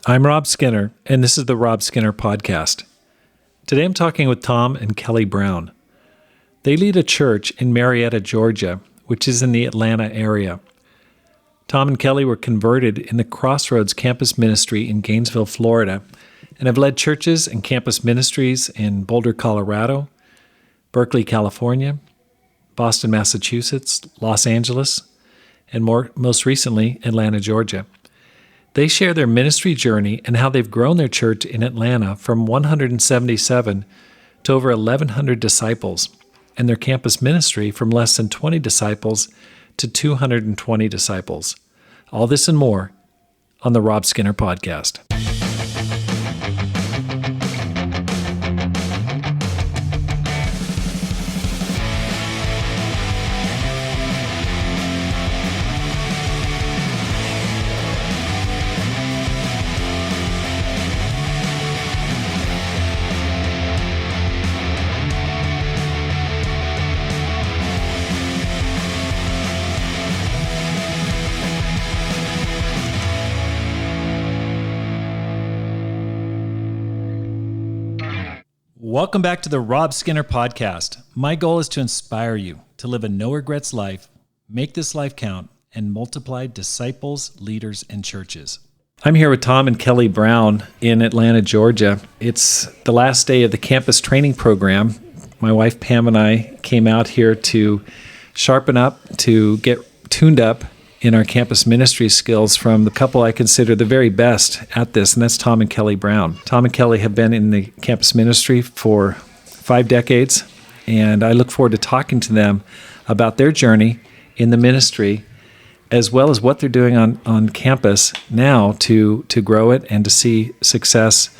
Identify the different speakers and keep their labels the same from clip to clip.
Speaker 1: I'm Rob Skinner, and this is the Rob Skinner Podcast. Today I'm talking with Tom and Kelly Brown. They lead a church in Marietta, Georgia, which is in the Atlanta area. Tom and Kelly were converted in the Crossroads Campus Ministry in Gainesville, Florida, and have led churches and campus ministries in Boulder, Colorado, Berkeley, California, Boston, Massachusetts, Los Angeles, and most recently, Atlanta, Georgia. They share their ministry journey and how they've grown their church in Atlanta from 177 to over 1,100 disciples, and their campus ministry from less than 20 disciples to 220 disciples. All this and more on the Rob Skinner Podcast. Welcome back to the Rob Skinner Podcast. My goal is to inspire you to live a no-regrets life, make this life count, and multiply disciples, leaders, and churches. I'm here with Tom and Kelly Brown in Atlanta, Georgia. It's the last day of the campus training program. My wife Pam and I came out here to sharpen up, to get tuned up in our campus ministry skills from the couple I consider the very best at this, and that's Tom and Kelly Brown. Tom and Kelly have been in the campus ministry for 5 decades, and I look forward to talking to them about their journey in the ministry, as well as what they're doing on campus now to grow it and to see success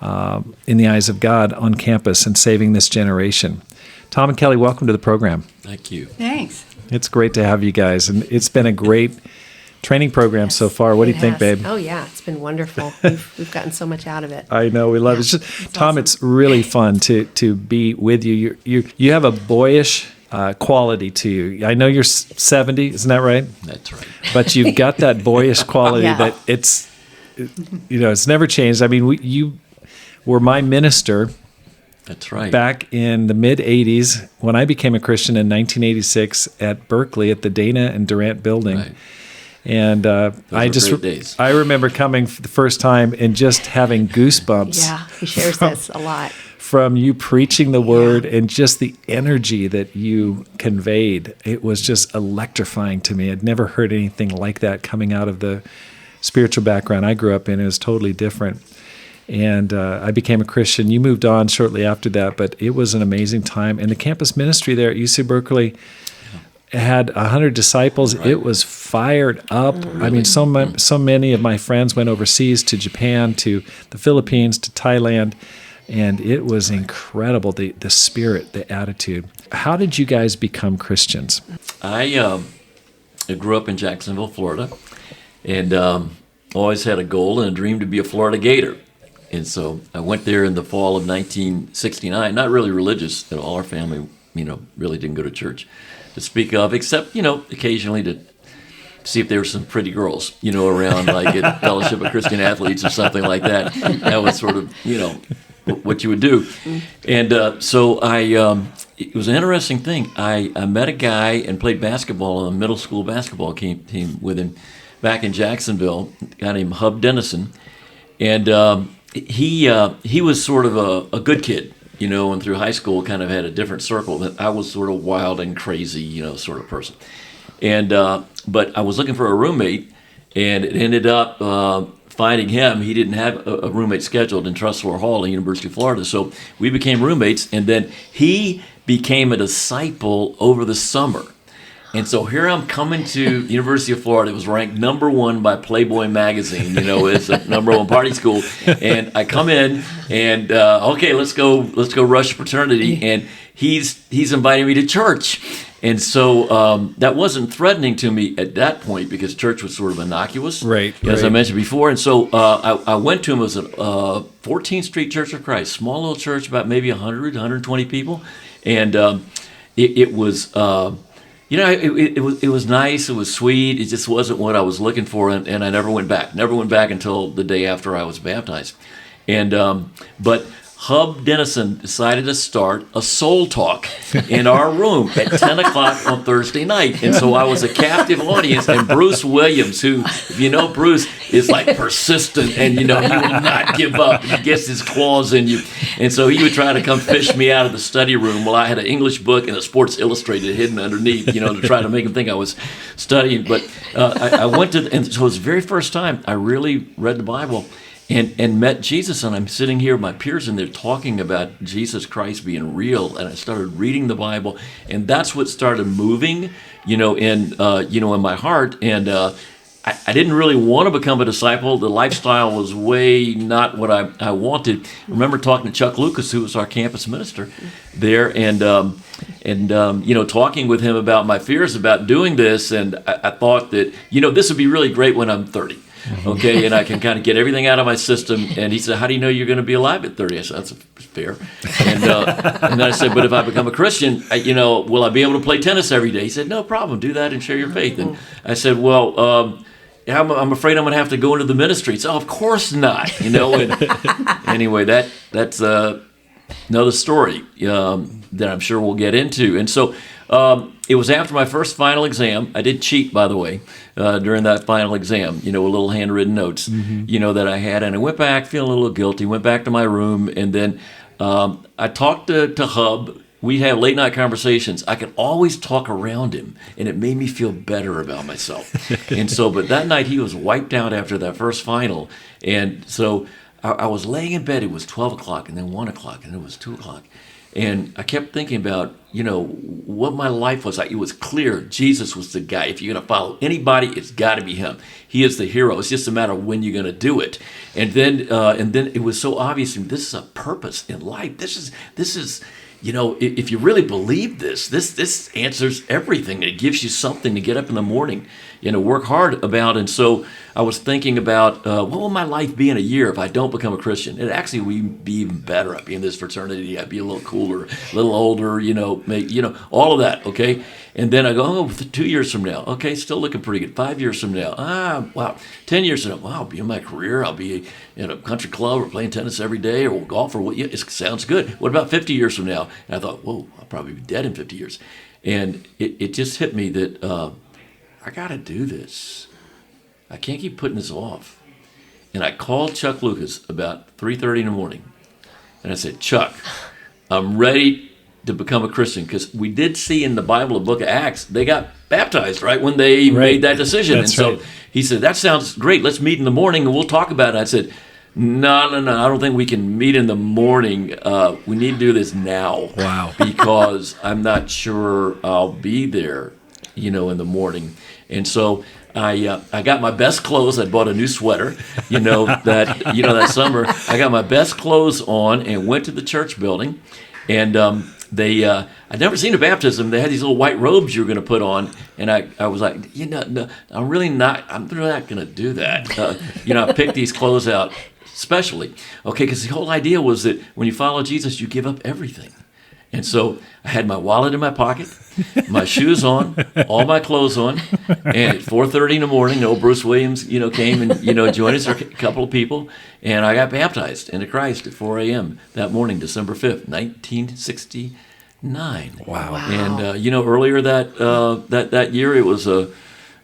Speaker 1: in the eyes of God on campus and saving this generation. Tom and Kelly, welcome to the program.
Speaker 2: Thank you.
Speaker 3: Thanks.
Speaker 1: It's great to have you guys, and it's been a great training program so far. What do you think, babe?
Speaker 3: Oh, yeah, it's been wonderful. We've gotten so much out of it.
Speaker 1: I know, we love it. It's just, Tom, awesome. It's really fun to be with you. You have a boyish quality to you. I know you're 70, isn't that right?
Speaker 2: That's right.
Speaker 1: But you've got that boyish quality
Speaker 3: Yeah.
Speaker 1: that it's never changed. I mean, you were my minister.
Speaker 2: That's right.
Speaker 1: Back in the mid-'80s, when I became a Christian in 1986 at Berkeley at the Dana and Durant building.
Speaker 2: Right.
Speaker 1: And I remember coming for the first time and just having goosebumps.
Speaker 3: Yeah, he shares this a lot.
Speaker 1: From you preaching the word and just the energy that you conveyed. It was just electrifying to me. I'd never heard anything like that coming out of the spiritual background I grew up in. It was totally different. And I became a Christian. You moved on shortly after that, but it was an amazing time. And the campus ministry there at UC Berkeley had 100 disciples.
Speaker 2: Right.
Speaker 1: It was fired up.
Speaker 2: Really?
Speaker 1: I mean, so many of my friends went overseas to Japan, to the Philippines, to Thailand, and it was incredible, the spirit, the attitude. How did you guys become Christians?
Speaker 2: I grew up in Jacksonville, Florida, and always had a goal and a dream to be a Florida Gator. And so I went there in the fall of 1969, not really religious at all. Our family, really didn't go to church to speak of, except, occasionally to see if there were some pretty girls, around, like at Fellowship of Christian Athletes or something like that. That was sort of, what you would do. And so it was an interesting thing. I met a guy and played basketball on a middle school basketball team with him back in Jacksonville, a guy named Hub Dennison. And he was sort of a good kid, and through high school kind of had a different circle. That I was sort of wild and crazy, sort of person. And but I was looking for a roommate, and it ended up finding him. He didn't have a roommate scheduled in Trustler Hall at University of Florida, so we became roommates. And then he became a disciple over the summer. And so here I'm coming to University of Florida. It was ranked number 1 by Playboy magazine, it's a number 1 party school. And I come in and, okay, let's go rush fraternity. And he's inviting me to church. And so that wasn't threatening to me at that point because church was sort of innocuous,
Speaker 1: right?
Speaker 2: As I mentioned before. And so I went to him. It was a 14th Street Church of Christ, small little church, about maybe 100, 120 people. And it was... It was nice. It was sweet. It just wasn't what I was looking for, and I never went back. Never went back until the day after I was baptized. And but Hub Dennison decided to start a soul talk in our room at 10 o'clock on Thursday night. And so I was a captive audience, and Bruce Williams, who, if you know Bruce, is like persistent, and he will not give up. He gets his claws in you. And so he would try to come fish me out of the study room while I had an English book and a Sports Illustrated hidden underneath, to try to make him think I was studying. But I went to, and so it was the very first time I really read the Bible. And met Jesus, and I'm sitting here with my peers, and they're talking about Jesus Christ being real, and I started reading the Bible, and that's what started moving, in my heart, and I didn't really want to become a disciple. The lifestyle was way not what I wanted. I remember talking to Chuck Lucas, who was our campus minister there, and talking with him about my fears about doing this, and I thought that, this would be really great when I'm 30. Okay, and I can kind of get everything out of my system. And he said, "How do you know you're going to be alive at 30?" I said, "That's fair." And then I said, "But if I become a Christian, will I be able to play tennis every day?" He said, "No problem. Do that and share your faith." And I said, "Well, I'm afraid I'm going to have to go into the ministries." "Oh, of course not." And anyway, that's another story that I'm sure we'll get into. And so it was after my first final exam. I did cheat, by the way, during that final exam, with little handwritten notes, that I had. And I went back feeling a little guilty, went back to my room, and then I talked to Hub. We'd have late night conversations. I could always talk around him, and it made me feel better about myself. And so, but that night he was wiped out after that first final. And so I was laying in bed. It was 12 o'clock, and then 1 o'clock, and then it was 2 o'clock. And I kept thinking about, what my life was like. It was clear Jesus was the guy. If you're going to follow anybody, it's got to be him. He is the hero. It's just a matter of when you're going to do it. And then it was so obvious to me, this is a purpose in life. This is if you really believe this answers everything. It gives you something to get up in the morning, work hard about. And so I was thinking about what will my life be in a year if I don't become a Christian? It actually would be even better. I'd be in this fraternity. I'd be a little cooler, a little older, all of that, okay? And then I go, 2 years from now, okay, still looking pretty good. 5 years from now, wow. 10 years from now, wow, I'll be in my career. I'll be in a country club or playing tennis every day or golf or what. It sounds good. What about 50 years from now? And I thought, whoa, I'll probably be dead in 50 years. And it just hit me that I got to do this. I can't keep putting this off. And I called Chuck Lucas about 3:30 in the morning. And I said, "Chuck, I'm ready to become a Christian," because we did see in the Bible, the book of Acts, they got baptized right when they made that decision.
Speaker 1: That's
Speaker 2: and so he said, "That sounds great. Let's meet in the morning and we'll talk about it." I said, No. I don't think we can meet in the morning. We need to do this now.
Speaker 1: Wow.
Speaker 2: Because I'm not sure I'll be there, in the morning. And so I got my best clothes. I bought a new sweater, that summer. I got my best clothes on and went to the church building. And I'd never seen a baptism. They had these little white robes you were going to put on. And I was like, no, I'm really not going to do that. I picked these clothes out specially, okay, because the whole idea was that when you follow Jesus, you give up everything. And so I had my wallet in my pocket, my shoes on, all my clothes on, and at 4:30 in the morning, old Bruce Williams, came and, joined us, a couple of people, and I got baptized into Christ at 4 a.m. that morning, December 5th, 1969.
Speaker 1: Wow.
Speaker 2: And, earlier that year, it was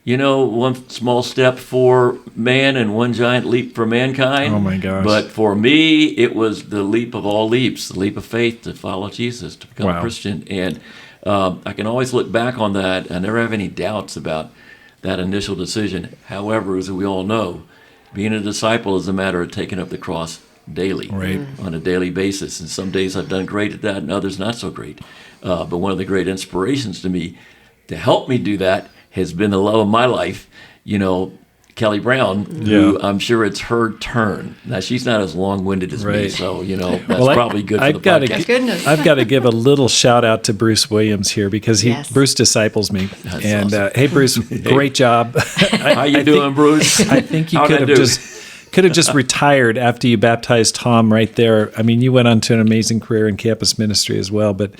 Speaker 2: one small step for man and one giant leap for mankind.
Speaker 1: Oh, my gosh.
Speaker 2: But for me, it was the leap of all leaps, the leap of faith to follow Jesus, to become a Christian. And I can always look back on that. I never have any doubts about that initial decision. However, as we all know, being a disciple is a matter of taking up the cross daily, on a daily basis. And some days I've done great at that and others not so great. But one of the great inspirations to me to help me do that has been the love of my life, Kelly Brown, who I'm sure it's her turn. Now, she's not as long-winded as me, so, that's probably good for the podcast.
Speaker 1: I've got to give a little shout-out to Bruce Williams here because Bruce disciples me.
Speaker 2: That's
Speaker 1: and,
Speaker 2: awesome.
Speaker 1: Hey, Bruce, great job.
Speaker 2: How you doing, Bruce?
Speaker 1: I think you could have just retired after you baptized Tom right there. I mean, you went on to an amazing career in campus ministry as well, but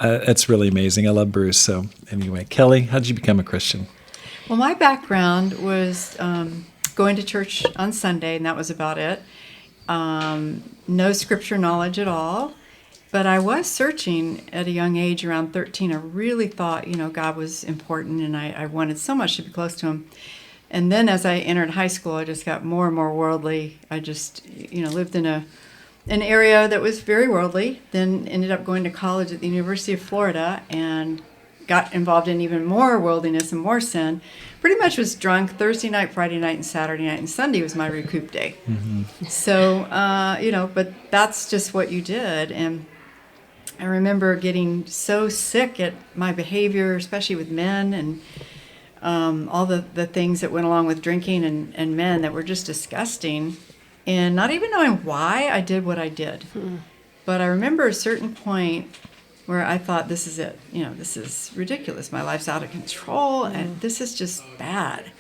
Speaker 1: It's really amazing. I love Bruce. So anyway, Kelly, how did you become a Christian?
Speaker 4: Well, my background was going to church on Sunday, and that was about it. No scripture knowledge at all. But I was searching at a young age, around 13. I really thought, God was important, and I wanted so much to be close to him. And then as I entered high school, I just got more and more worldly. I just, lived in an area that was very worldly, then ended up going to college at the University of Florida and got involved in even more worldliness and more sin. Pretty much was drunk Thursday night, Friday night, and Saturday night, and Sunday was my recoup day. Mm-hmm. So, but that's just what you did. And I remember getting so sick at my behavior, especially with men and all the things that went along with drinking and men that were just disgusting, and not even knowing why I did what I did. But I remember a certain point where I thought, this is it. This is ridiculous. My life's out of control, and this is just bad.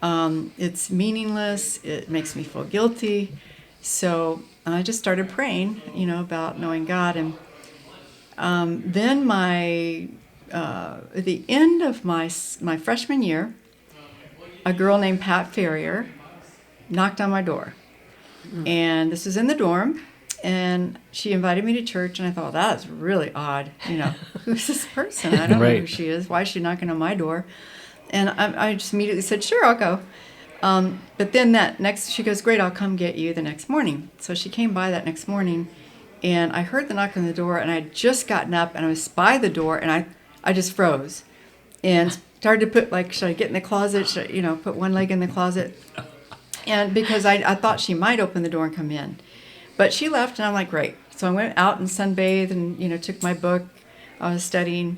Speaker 4: It's meaningless. It makes me feel guilty. So I just started praying, about knowing God. And then at the end of my freshman year, a girl named Pat Ferrier knocked on my door. And this was in the dorm, and she invited me to church, and I thought, that's really odd. Who's this person? I don't know who she is. Why is she knocking on my door? And I just immediately said, sure, I'll go. But then she goes, great, I'll come get you the next morning. So she came by that next morning, and I heard the knock on the door, and I had just gotten up, and I was by the door, and I just froze and started to put, should I get in the closet? Should I, put one leg in the closet? And because I thought she might open the door and come in. But she left, and I'm like, great. So I went out and sunbathed and, took my book I was studying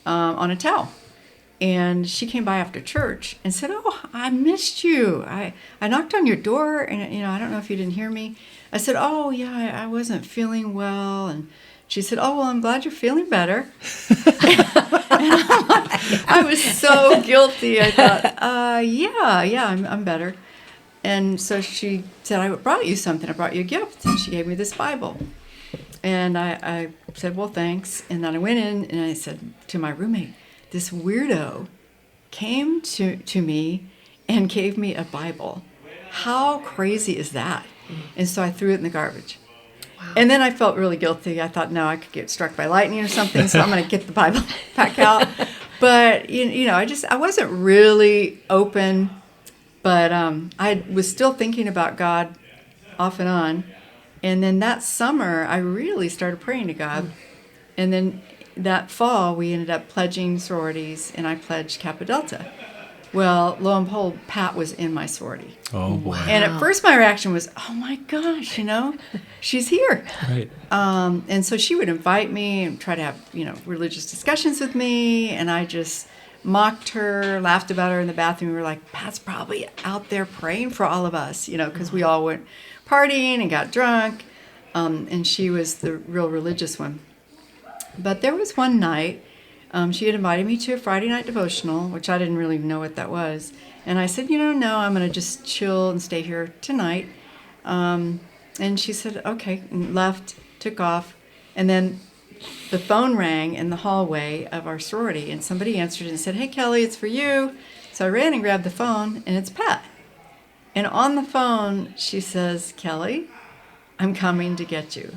Speaker 4: on a towel. And she came by after church and said, oh, I missed you. I knocked on your door, and, I don't know if you didn't hear me. I said, oh, yeah, I wasn't feeling well. And she said, oh, well, I'm glad you're feeling better. I was so guilty. I thought, yeah, I'm better. And so she said, I brought you something. I brought you a gift. And she gave me this Bible. And I said, well, thanks. And then I went in and I said to my roommate, this weirdo came to me and gave me a Bible. How crazy is that? And so I threw it in the garbage. Wow. And then I felt really guilty. I thought, no, I could get struck by lightning or something, so I'm going to get the Bible back out. But, I wasn't really open. But I was still thinking about God off and on. And then that summer, I really started praying to God. And then that fall, we ended up pledging sororities, and I pledged Kappa Delta. Well, lo and behold, Pat was in my sorority.
Speaker 1: Oh, boy.
Speaker 4: And at first my reaction was, oh, my gosh, she's here.
Speaker 1: Right.
Speaker 4: And so she would invite me and try to have, religious discussions with me. And I just mocked her, laughed about her in the bathroom. We were like, Pat's probably out there praying for all of us, because we all went partying and got drunk. And she was the real religious one. But there was one night, she had invited me to a Friday night devotional, which I didn't really know what that was. And I said, no, I'm going to just chill and stay here tonight. And she said, okay, and left, took off. And then the phone rang in the hallway of our sorority, and somebody answered and said, hey, Kelly, it's for you. So I ran and grabbed the phone, and it's Pat. And on the phone, she says, Kelly, I'm coming to get you.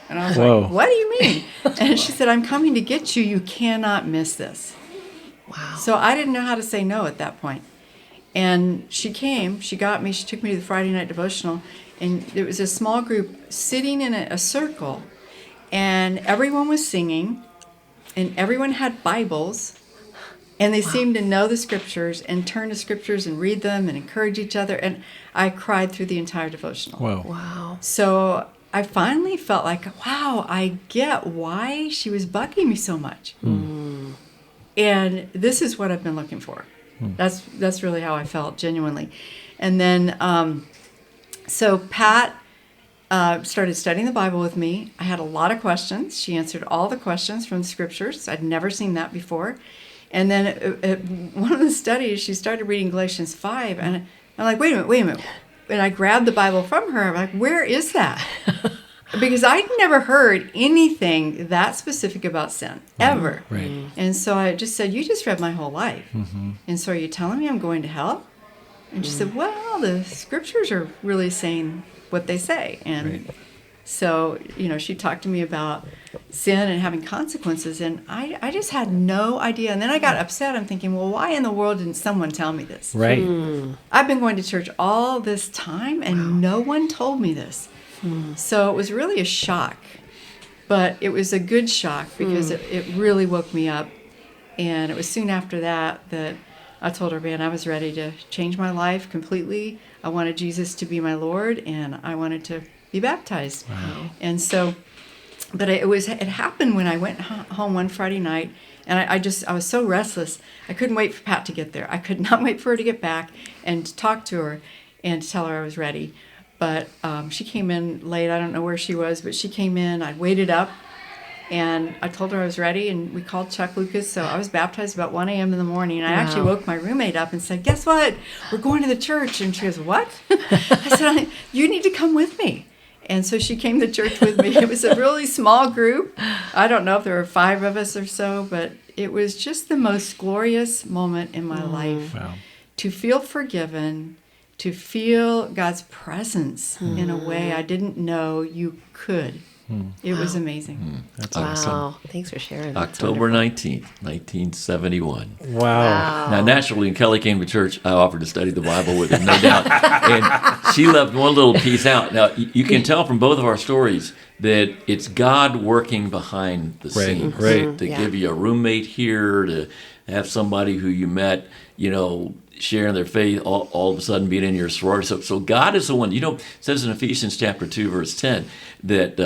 Speaker 4: And I was like, what do you mean? And she said, I'm coming to get you. You cannot miss this. Wow. So I didn't know how to say no at that point. And she came, she got me, she took me to the Friday night devotional, and there was a small group sitting in a circle, and everyone was singing, and everyone had Bibles, and they seemed to know the scriptures and turn to scriptures and read them and encourage each other. And I cried through the entire devotional.
Speaker 3: Wow.
Speaker 4: So I finally felt like, wow, I get why she was bugging me so much. And this is what I've been looking for. That's really how I felt, genuinely. And then, so Pat started studying the Bible with me. I had a lot of questions. She answered all the questions from the scriptures. I'd never seen that before. And then at one of the studies, she started reading Galatians 5. And I'm like, wait a minute. And I grabbed the Bible from her. I'm like, where is that? because I'd never heard anything that specific about sin, ever.
Speaker 1: Right.
Speaker 4: And so I just said, you just read my whole life. And so are you telling me I'm going to hell? And she said, well, the scriptures are really saying what they say. And so, she talked to me about sin and having consequences, and I just had no idea. And then I got upset. I'm thinking, well, why in the world didn't someone tell me this?
Speaker 1: Right.
Speaker 4: I've been going to church all this time, and no one told me this. So it was really a shock. But it was a good shock because it really woke me up. And it was soon after that I told her, man, I was ready to change my life completely. I wanted Jesus to be my Lord, and I wanted to be baptized.
Speaker 1: Wow.
Speaker 4: And so, but it happened when I went home one Friday night, and I was so restless. I couldn't wait for Pat to get there. I could not wait for her to get back and to talk to her and to tell her I was ready. But she came in late. I don't know where she was, but she came in. I waited up, and I told her I was ready, and we called Chuck Lucas. So I was baptized about 1 a.m. in the morning. And I actually woke my roommate up and said, guess what? We're going to the church. And she goes, what? I said, you need to come with me. And so she came to church with me. It was a really small group. I don't know if there were 5 of us or so, but it was just the most glorious moment in my life.
Speaker 1: Wow.
Speaker 4: To feel forgiven, to feel God's presence in a way I didn't know you could. It was amazing.
Speaker 1: That's
Speaker 3: Wow.
Speaker 1: awesome.
Speaker 3: Thanks for sharing. That's
Speaker 2: October
Speaker 3: wonderful.
Speaker 2: 19th, 1971.
Speaker 1: Wow.
Speaker 2: Now, naturally, when Kelly came to church, I offered to study the Bible with her, no doubt. And she left one little piece out. Now, you can tell from both of our stories that it's God working behind the scenes.
Speaker 1: Right.
Speaker 2: To give you a roommate here, to have somebody who you met, sharing their faith, all of a sudden being in your sorority. So God is the one. It says in Ephesians chapter 2, verse 10, that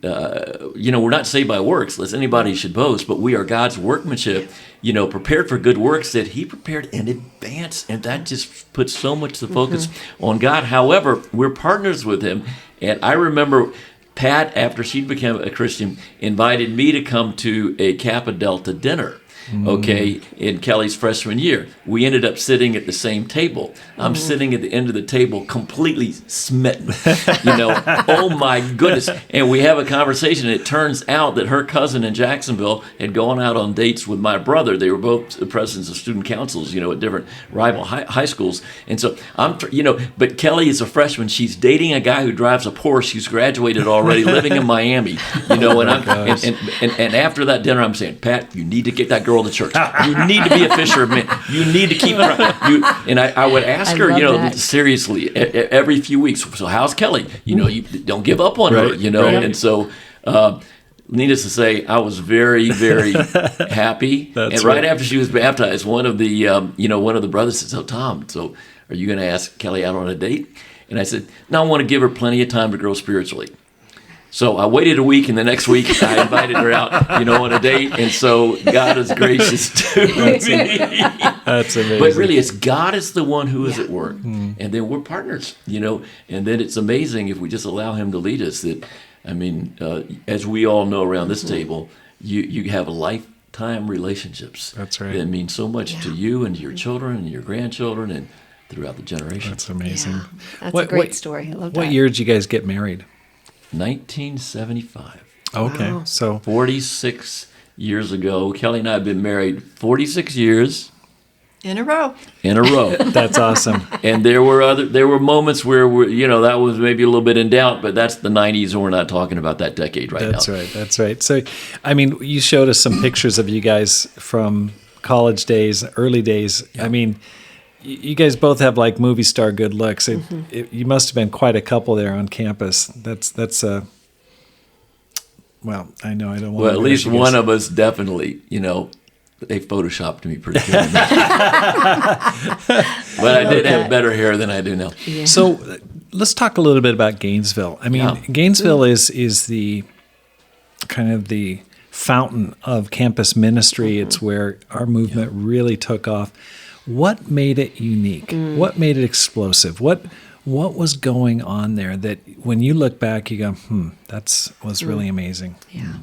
Speaker 2: we're not saved by works, lest anybody should boast, but we are God's workmanship, prepared for good works that He prepared in advance. And that just puts so much the focus on God. However, we're partners with Him. And I remember Pat, after she became a Christian, invited me to come to a Kappa Delta dinner. Okay, in Kelly's freshman year. We ended up sitting at the same table. I'm sitting at the end of the table completely smitten. Oh my goodness. And we have a conversation. It turns out that her cousin in Jacksonville had gone out on dates with my brother. They were both the presidents of student councils, at different rival high schools. And so but Kelly is a freshman. She's dating a guy who drives a Porsche who's graduated already, living in Miami. And after that dinner, I'm saying, Pat, you need to get that girl to church. You need to be a fisher of men. You need to keep and I would ask her,
Speaker 3: that.
Speaker 2: seriously, every few weeks, so how's Kelly? You don't give up on her,
Speaker 1: Right.
Speaker 2: And so needless to say, I was very, very happy.
Speaker 1: That's
Speaker 2: and right after she was baptized, one of the brothers said, so Tom, so are you going to ask Kelly out on a date? And I said, no, I want to give her plenty of time to grow spiritually. So I waited a week, and the next week I invited her out, on a date. And so God is gracious to me.
Speaker 1: That's amazing.
Speaker 2: But really, it's God is the one who is at work. And then we're partners, And then it's amazing if we just allow Him to lead us. That, as we all know around this table, you have lifetime relationships.
Speaker 1: That's right.
Speaker 2: That mean so much to you and to your children and your grandchildren and throughout the generations.
Speaker 1: That's amazing.
Speaker 3: Yeah. That's a great story. I love that.
Speaker 1: What year did you guys get married?
Speaker 2: 1975.
Speaker 1: Okay.
Speaker 3: Wow.
Speaker 1: So
Speaker 2: 46 years ago. Kelly and I have been married 46 years
Speaker 4: In a row.
Speaker 1: that's awesome.
Speaker 2: And there were moments where that was maybe a little bit in doubt, but that's the 90s, and we're not talking about that decade now.
Speaker 1: That's right. So, you showed us some pictures of you guys from college days, early days.
Speaker 2: Yeah.
Speaker 1: You guys both have like movie star good looks. You must have been quite a couple there on campus. That's well, I know I don't want.
Speaker 2: Well, at least one of us definitely, they photoshopped me pretty good. But I did have better hair than I do now.
Speaker 3: Yeah.
Speaker 1: So let's talk a little bit about Gainesville. Gainesville is the kind of the fountain of campus ministry. It's where our movement really took off. What made it unique? What made it explosive? What was going on there that when you look back, you go, that was really amazing?
Speaker 3: Yeah.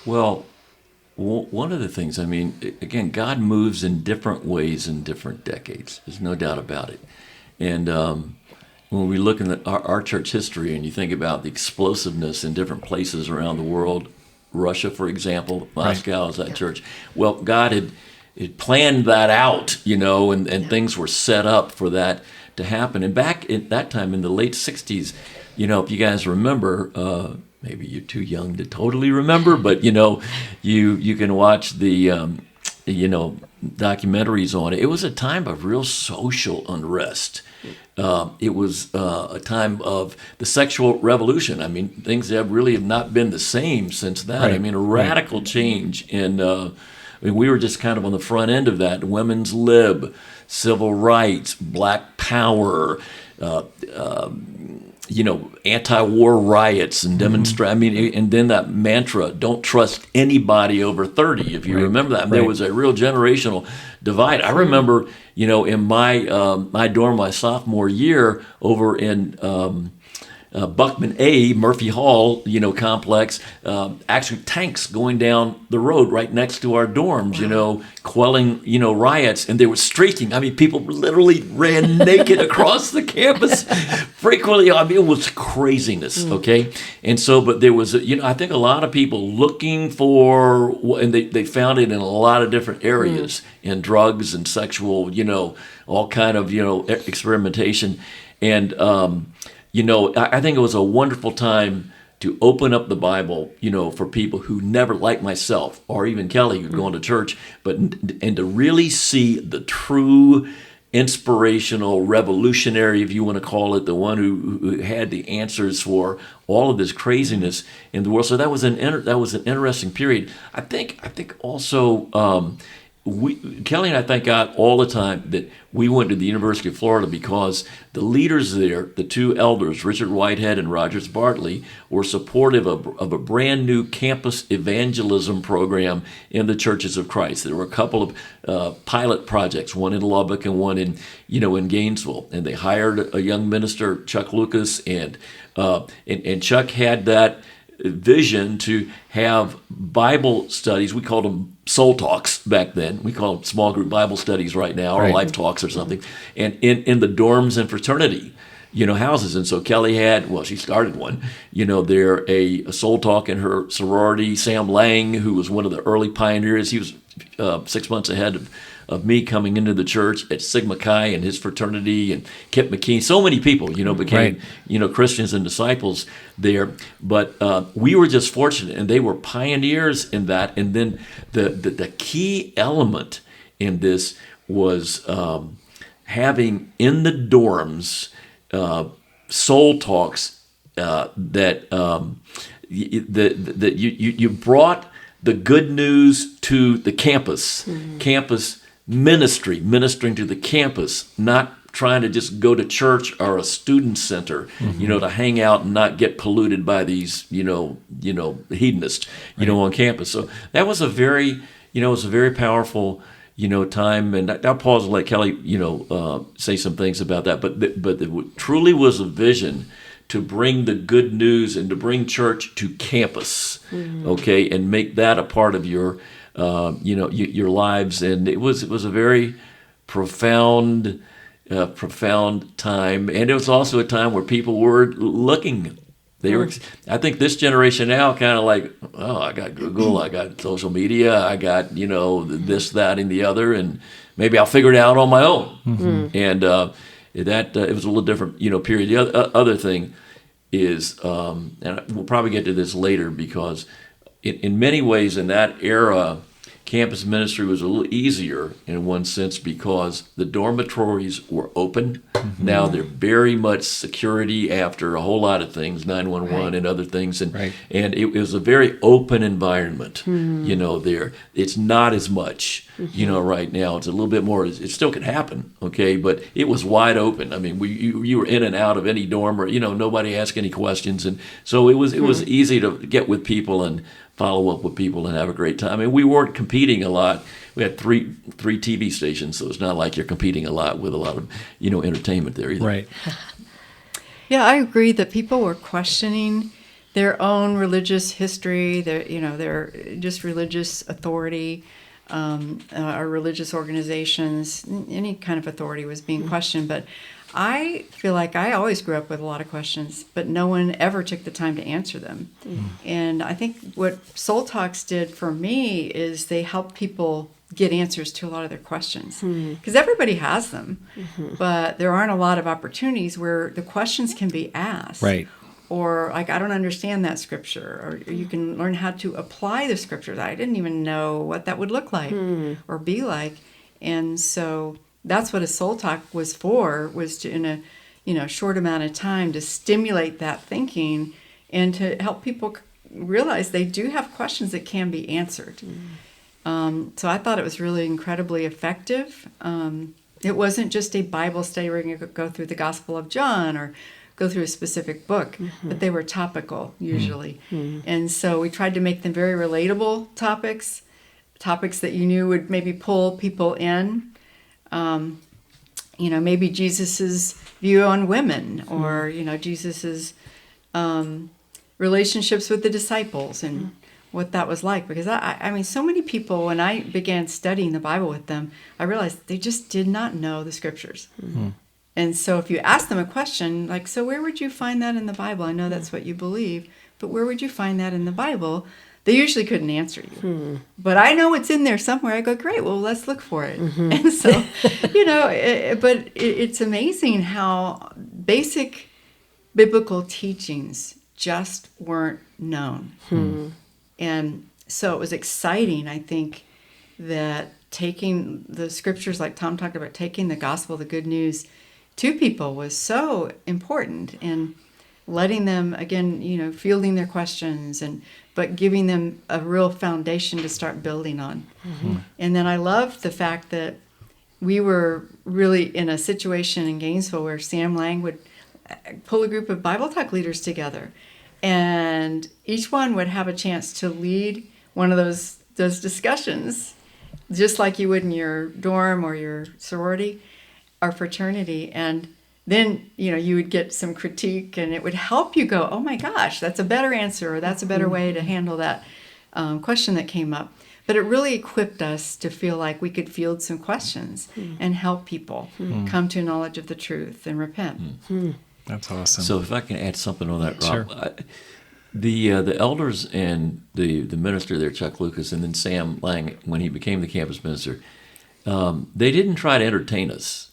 Speaker 2: Well, one of the things, again, God moves in different ways in different decades. There's no doubt about it. And when we look at our church history and you think about the explosiveness in different places around the world, Russia, for example, Moscow is that church. Well, God had planned that out, and things were set up for that to happen. And back at that time in the late 60s, if you guys remember, maybe you're too young to totally remember, but you can watch the documentaries on it. It was a time of real social unrest. It was a time of the sexual revolution. I mean, things have not been the same since that.
Speaker 1: Right.
Speaker 2: I mean, a radical change in. We were just kind of on the front end of that. Women's lib, civil rights, black power. Anti-war riots and demonstrations. I mean, and then that mantra, don't trust anybody over 30, if you remember that. There was a real generational divide. I remember, in my dorm my sophomore year over in Buckman A, Murphy Hall, complex, actually tanks going down the road right next to our dorms, quelling, riots, and they were streaking. I mean, people literally ran naked across the campus frequently. I mean, it was craziness, okay? And so, but there was, I think a lot of people looking for, and they found it in a lot of different areas, in drugs and sexual, all kind of, experimentation. And, I think it was a wonderful time to open up the Bible, for people who never, like myself, or even Kelly, who'd gone to church, and to really see the true inspirational, revolutionary, if you want to call it, the one who had the answers for all of this craziness in the world. So that was an interesting period. I think also. Kelly and I thank God all the time that we went to the University of Florida, because the leaders there, the two elders, Richard Whitehead and Rogers Bartley, were supportive of a brand new campus evangelism program in the Churches of Christ. There were a couple of pilot projects, one in Lubbock and one in Gainesville, and they hired a young minister, Chuck Lucas, and Chuck had that vision to have Bible studies. We called them soul talks back then. We call them small group Bible studies right now, or life talks or something. And in the dorms and fraternity, houses. And so Kelly she started one, there, a soul talk in her sorority. Sam Lang, who was one of the early pioneers, he was 6 months ahead of me coming into the church at Sigma Chi and his fraternity, and Kip McKean. So many people, became, Christians and disciples there. But we were just fortunate, and they were pioneers in that. And then the key element in this was having in the dorms soul talks that you brought the good news to the campus, campus ministering to the campus, not trying to just go to church or a student center, to hang out and not get polluted by these, hedonists, on campus. So that was a very powerful, time. And I'll pause and let Kelly, say some things about that. But it truly was a vision to bring the good news and to bring church to campus, okay, and make that a part of your your lives. And it was a very profound time, and it was also a time where people were looking. They were. I think this generation now kind of like, oh, I got Google, I got social media, I got this, that, and the other, and maybe I'll figure it out on my own. And that it was a little different period. The other thing is, and we'll probably get to this later, because in many ways in that era, campus ministry was a little easier in one sense, because the dormitories were open. Now they're very much security after a whole lot of things, 911 and other things, and it was a very open environment. There it's not as much. Right now it's a little bit more. It still can happen, okay, but it was wide open. I mean, you were in and out of any dorm, or nobody asked any questions, and so it was easy to get with people and follow up with people and have a great time. And we weren't competing a lot. We had three TV stations, so it's not like you're competing a lot with a lot of entertainment there either. Right.
Speaker 4: Yeah, I agree that people were questioning their own religious history, their just religious authority, our religious organizations, any kind of authority was being questioned. But I feel like I always grew up with a lot of questions, but no one ever took the time to answer them. And I think what Soul Talks did for me is they helped people get answers to a lot of their questions, because everybody has them, but there aren't a lot of opportunities where the questions can be asked.
Speaker 1: Right.
Speaker 4: Or like, I don't understand that scripture, or you can learn how to apply the scriptures. I didn't even know what that would look like or be like. And so that's what a Soul Talk was for, was to, in a short amount of time, to stimulate that thinking and to help people realize they do have questions that can be answered. So I thought it was really incredibly effective. It wasn't just a Bible study where you could go through the Gospel of John or go through a specific book, but they were topical usually. And so we tried to make them very relatable topics that you knew would maybe pull people in. Maybe Jesus's view on women, or, Jesus's relationships with the disciples and what that was like. Because I mean, so many people, when I began studying the Bible with them, I realized they just did not know the scriptures. And so if you ask them a question, like, so where would you find that in the Bible? I know that's what you believe, but where would you find that in the Bible? They usually couldn't answer you. But I know it's in there somewhere. I go, great, well, let's look for it. And so, it's amazing how basic biblical teachings just weren't known. And so it was exciting, I think, that taking the scriptures, like Tom talked about, taking the gospel, the good news, to people was so important, and letting them, again, fielding their questions, but giving them a real foundation to start building on. And then I loved the fact that we were really in a situation in Gainesville where Sam Lang would pull a group of Bible Talk leaders together, and each one would have a chance to lead one of those discussions, just like you would in your dorm or your sorority or fraternity. And then, you would get some critique, and it would help you go, oh my gosh, that's a better answer, or that's a better way to handle that question that came up. But it really equipped us to feel like we could field some questions and help people come to a knowledge of the truth and repent.
Speaker 1: That's awesome.
Speaker 2: So if I can add something on that, Rob.
Speaker 1: Sure.
Speaker 2: The elders and the minister there, Chuck Lucas, and then Sam Lang, when he became the campus minister, they didn't try to entertain us.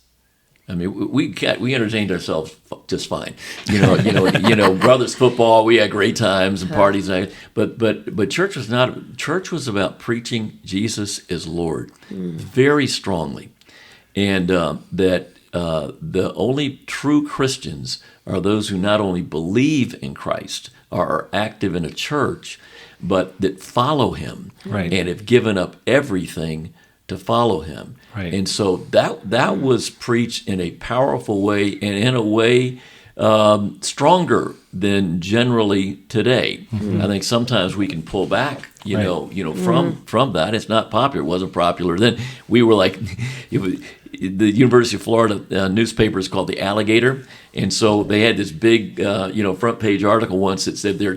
Speaker 2: I mean, we entertained ourselves just fine. Brothers football, we had great times and parties. But church was not. Church was about preaching Jesus is Lord, very strongly, and that the only true Christians are those who not only believe in Christ, are active in a church, but that follow Him,
Speaker 1: right,
Speaker 2: and have given up everything to follow Him.
Speaker 1: Right.
Speaker 2: And so that was preached in a powerful way, and in a way stronger than generally today. I think sometimes we can pull back, from that. It's not popular. It wasn't popular then. We were like, the University of Florida newspaper is called The Alligator, and so they had this big, front page article once that said there are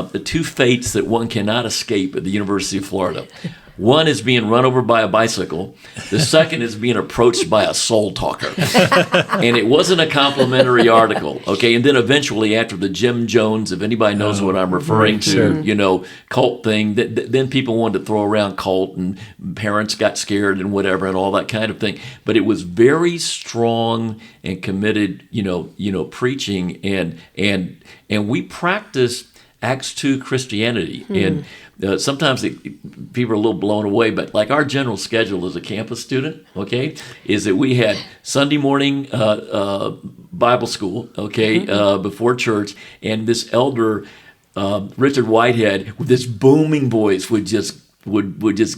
Speaker 2: the two fates that one cannot escape at the University of Florida. One is being run over by a bicycle. The second is being approached by a soul talker. And it wasn't a complimentary article, okay? And then eventually, after the Jim Jones, if anybody knows what I'm referring to, cult thing, then people wanted to throw around cult, and parents got scared and whatever and all that kind of thing. But it was very strong and committed, preaching, and we practiced Acts 2 Christianity. And sometimes people are a little blown away, but like our general schedule as a campus student, okay, is that we had Sunday morning Bible school, okay, before church, and this elder, Richard Whitehead, with this booming voice would just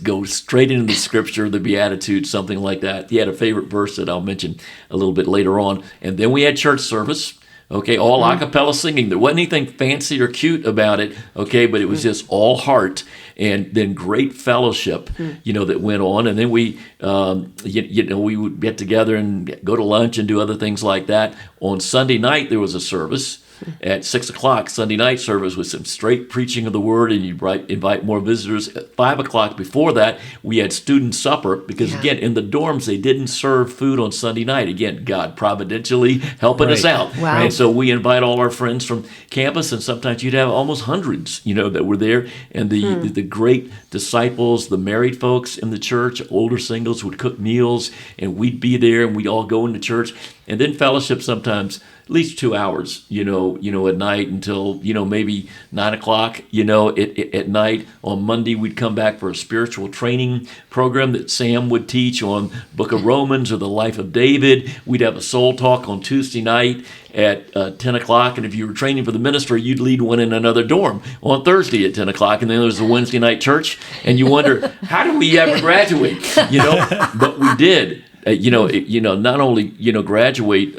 Speaker 2: go straight into the scripture, the Beatitudes, something like that. He had a favorite verse that I'll mention a little bit later on. And then we had church service. Okay, all a cappella singing. There wasn't anything fancy or cute about it, okay, but it was just all heart, and then great fellowship, that went on. And then we, we would get together and go to lunch and do other things like that. On Sunday night, there was a service, at 6 o'clock Sunday night service with some straight preaching of the word, and you invite more visitors. At 5 o'clock before that, we had student supper because, again, in the dorms, they didn't serve food on Sunday night. Again, God providentially helping us out.
Speaker 3: Wow.
Speaker 2: And so we invite all our friends from campus, and sometimes you'd have almost hundreds, that were there. And the great disciples, the married folks in the church, older singles would cook meals, and we'd be there, and we'd all go into church. And then fellowship sometimes at least 2 hours, at night until, maybe 9 o'clock, at night. On Monday, we'd come back for a spiritual training program that Sam would teach on Book of Romans or the life of David. We'd have a soul talk on Tuesday night at 10 o'clock. And if you were training for the ministry, you'd lead one in another dorm on Thursday at 10 o'clock. And then there was the Wednesday night church. And you wonder, how do we ever graduate? But we did. Not only, graduate,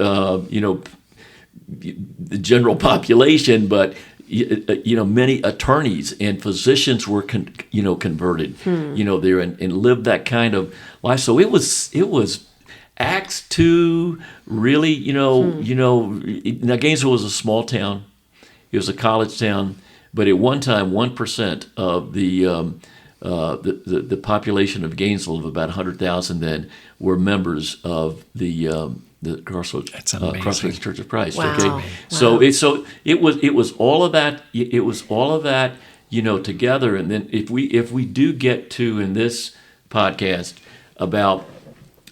Speaker 2: the general population, but many attorneys and physicians were converted, there and lived that kind of life. So it was Acts 2 really, now Gainesville was a small town. It was a college town, but at one time 1% of the population of Gainesville, of about 100,000 then, were members of the Crossroads Church of Christ.
Speaker 3: Wow.
Speaker 2: Okay,
Speaker 3: Wow.
Speaker 2: so it was all of that. It was all of that, together. And then if we do get to in this podcast about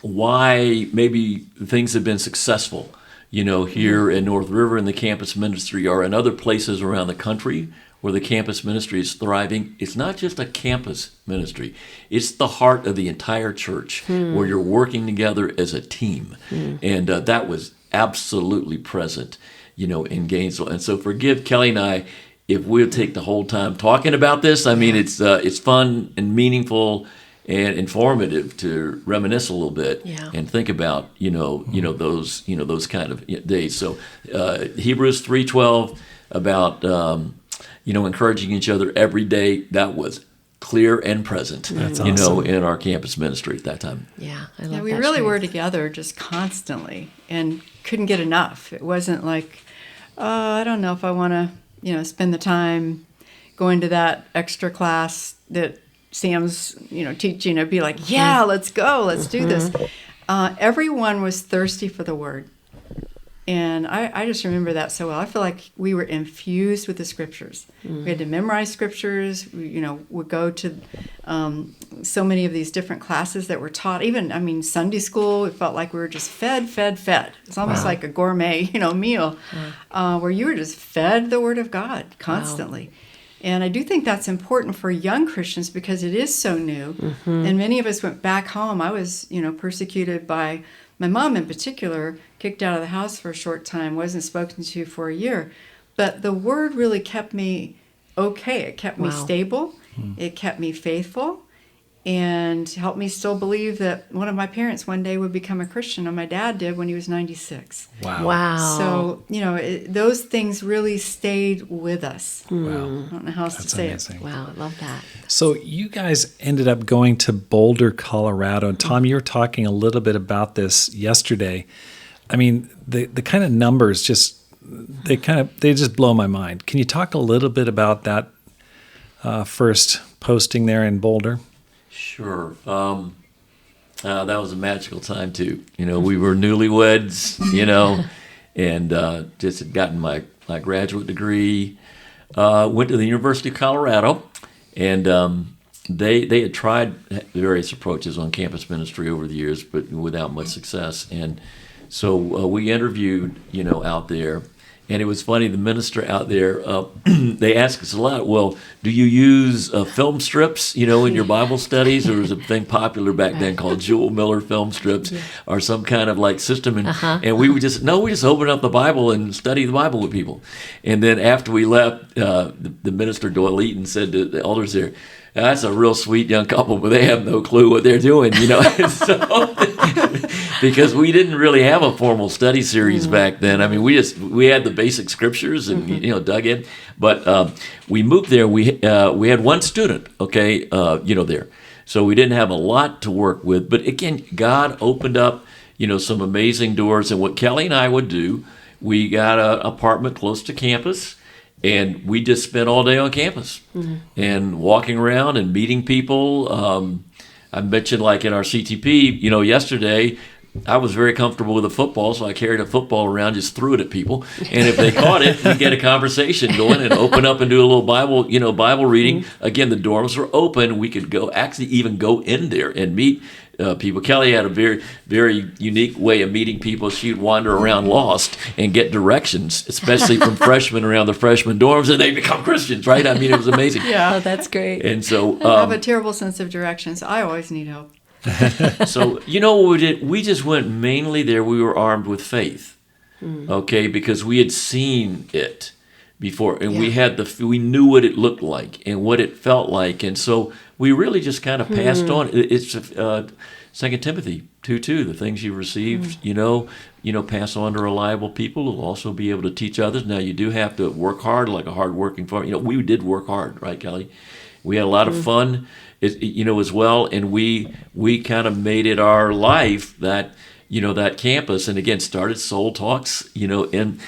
Speaker 2: why maybe things have been successful, here in North River in the campus ministry or in other places around the country where the campus ministry is thriving, it's not just a campus ministry. It's the heart of the entire church where you're working together as a team. And that was absolutely present, in Gainesville. And so forgive Kelly and I if we'll take the whole time talking about this. I mean, it's fun and meaningful and informative to reminisce a little bit and think about, those kind of days. So Hebrews 3:12 about encouraging each other every day, that was clear and present,
Speaker 1: That's awesome.
Speaker 2: In our campus ministry at that time.
Speaker 3: Yeah, I love
Speaker 4: we
Speaker 3: that.
Speaker 4: really
Speaker 3: Sherry.
Speaker 4: were together just constantly and couldn't get enough. It wasn't like, I don't know if I want to, spend the time going to that extra class that Sam's, teaching. I'd be like, yeah, let's go, let's do this. Everyone was thirsty for the word. And I just remember that so well. I feel like we were infused with the scriptures. We had to memorize scriptures. We, would go to so many of these different classes that were taught. Even, Sunday school, it felt like we were just fed. It's almost like a gourmet, meal where you were just fed the Word of God constantly. Wow. And I do think that's important for young Christians because it is so new. And many of us went back home. I was, persecuted by my mom in particular, kicked out of the house for a short time, wasn't spoken to for a year. But the word really kept me okay. It kept me stable. It kept me faithful and helped me still believe that one of my parents one day would become a Christian, and my dad did when he was 96.
Speaker 3: Wow.
Speaker 4: So, those things really stayed with us.
Speaker 1: Wow.
Speaker 4: I don't know how else to say
Speaker 1: amazing.
Speaker 4: it.
Speaker 3: Wow, I love that.
Speaker 1: So you guys ended up going to Boulder, Colorado. And Tom, you were talking a little bit about this yesterday. I mean, the kind of numbers they just blow my mind. Can you talk a little bit about that first posting there in Boulder?
Speaker 2: Sure. That was a magical time too. We were newlyweds, and just had gotten my graduate degree. Went to the University of Colorado, and they had tried various approaches on campus ministry over the years, but without much success. And so we interviewed, out there. And it was funny, the minister out there, they asked us a lot, well, do you use film strips, in your Bible studies? There was a thing popular back then called Jewel Miller film strips or some kind of like system. And we would just open up the Bible and study the Bible with people. And then after we left, the minister, Doyle Eaton, said to the elders there, that's a real sweet young couple, but they have no clue what they're doing, So, because we didn't really have a formal study series back then. I mean, we had the basic scriptures and dug in. But we moved there. We had one student, there, so we didn't have a lot to work with. But again, God opened up, some amazing doors. And what Kelly and I would do, we got an apartment close to campus, and we just spent all day on campus and walking around and meeting people. I mentioned like in our CTP, yesterday, I was very comfortable with a football, so I carried a football around, just threw it at people. And if they caught it, we'd get a conversation going and open up and do a little Bible reading. Again, the dorms were open. We could even go in there and meet people. Kelly had a very, very unique way of meeting people. She'd wander around lost and get directions, especially from freshmen around the freshman dorms, and they become Christians, right? I mean, it was amazing.
Speaker 3: Yeah, oh, that's great.
Speaker 2: And so
Speaker 4: I have a terrible sense of directions. I always need help.
Speaker 2: So, what we did? We just went mainly there. We were armed with faith, okay, because we had seen it before, and we knew what it looked like and what it felt like, and so we really just kind of passed on. It's 2 Timothy 2:2, the things you received, pass on to reliable people who will also be able to teach others. Now, you do have to work hard, like a hard-working farmer. We did work hard, right, Kelly? We had a lot of fun, as well, and we kind of made it our life that campus, and again started soul talks, in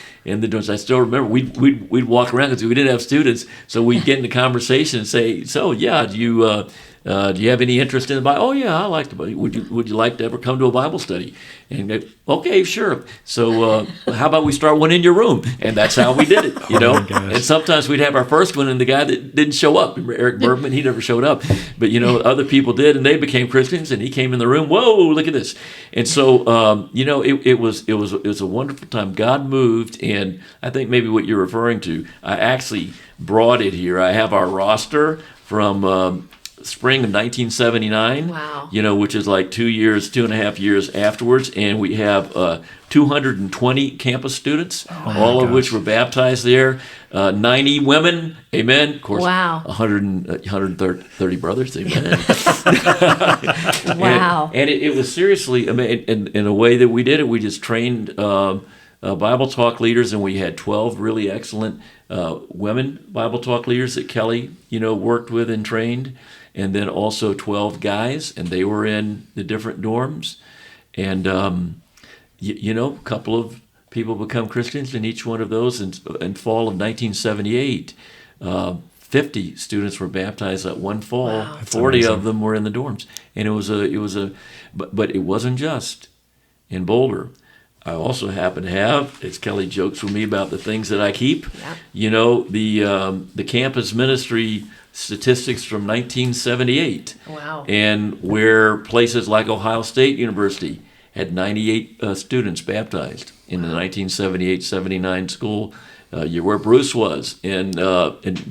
Speaker 2: the dorms. I still remember we'd walk around because we didn't have students, so we'd get into conversation and say, "So yeah, do you have any interest in the Bible?" "Oh yeah, I like the Bible. Would you like to ever come to a Bible study?" And they, "Okay, sure. So how about we start one in your room?" And that's how we did it, And sometimes we'd have our first one, and the guy that didn't show up, Eric Bergman, he never showed up, but other people did, and they became Christians, and he came in the room. Whoa, look at this! And so it was a wonderful time. God moved, and I think maybe what you're referring to, I actually brought it here. I have our roster from spring of 1979.
Speaker 3: Wow.
Speaker 2: Which is like 2.5 years afterwards, and we have 220 campus students, all of which were baptized there. 90 women, amen. Of course,
Speaker 3: wow.
Speaker 2: 130 brothers, amen.
Speaker 3: Wow.
Speaker 2: And it was seriously, in a way that we did it, we just trained Bible talk leaders, and we had 12 really excellent women Bible talk leaders that Kelly, worked with and trained, and then also 12 guys, and they were in the different dorms, and a couple of people become Christians in each one of those. In fall of 1978, 50 students were baptized that one fall.
Speaker 3: Wow.
Speaker 2: 40 of them were in the dorms, and but it wasn't just in Boulder. I also happen to have, as Kelly jokes with me about the things that I keep, the campus ministry statistics from 1978.
Speaker 3: Wow.
Speaker 2: And where places like Ohio State University had 98 students baptized in the 1978-79 school year, where Bruce was in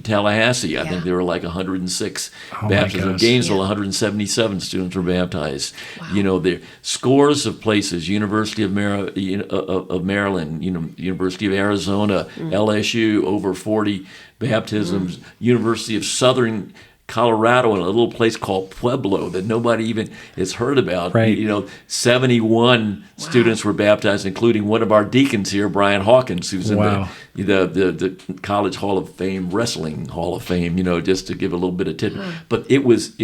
Speaker 2: Tallahassee. I think there were like 106 baptisms. In Gainesville, 177 students were baptized.
Speaker 3: Wow.
Speaker 2: There scores of places. University of Maryland, University of Arizona, LSU, over 40 baptisms. University of Southern Colorado, in a little place called Pueblo that nobody even has heard about.
Speaker 1: Right.
Speaker 2: 71 students were baptized, including one of our deacons here, Brian Hawkins, who's in the College Hall of Fame, Wrestling Hall of Fame. Just to give a little bit of tidbit. But it was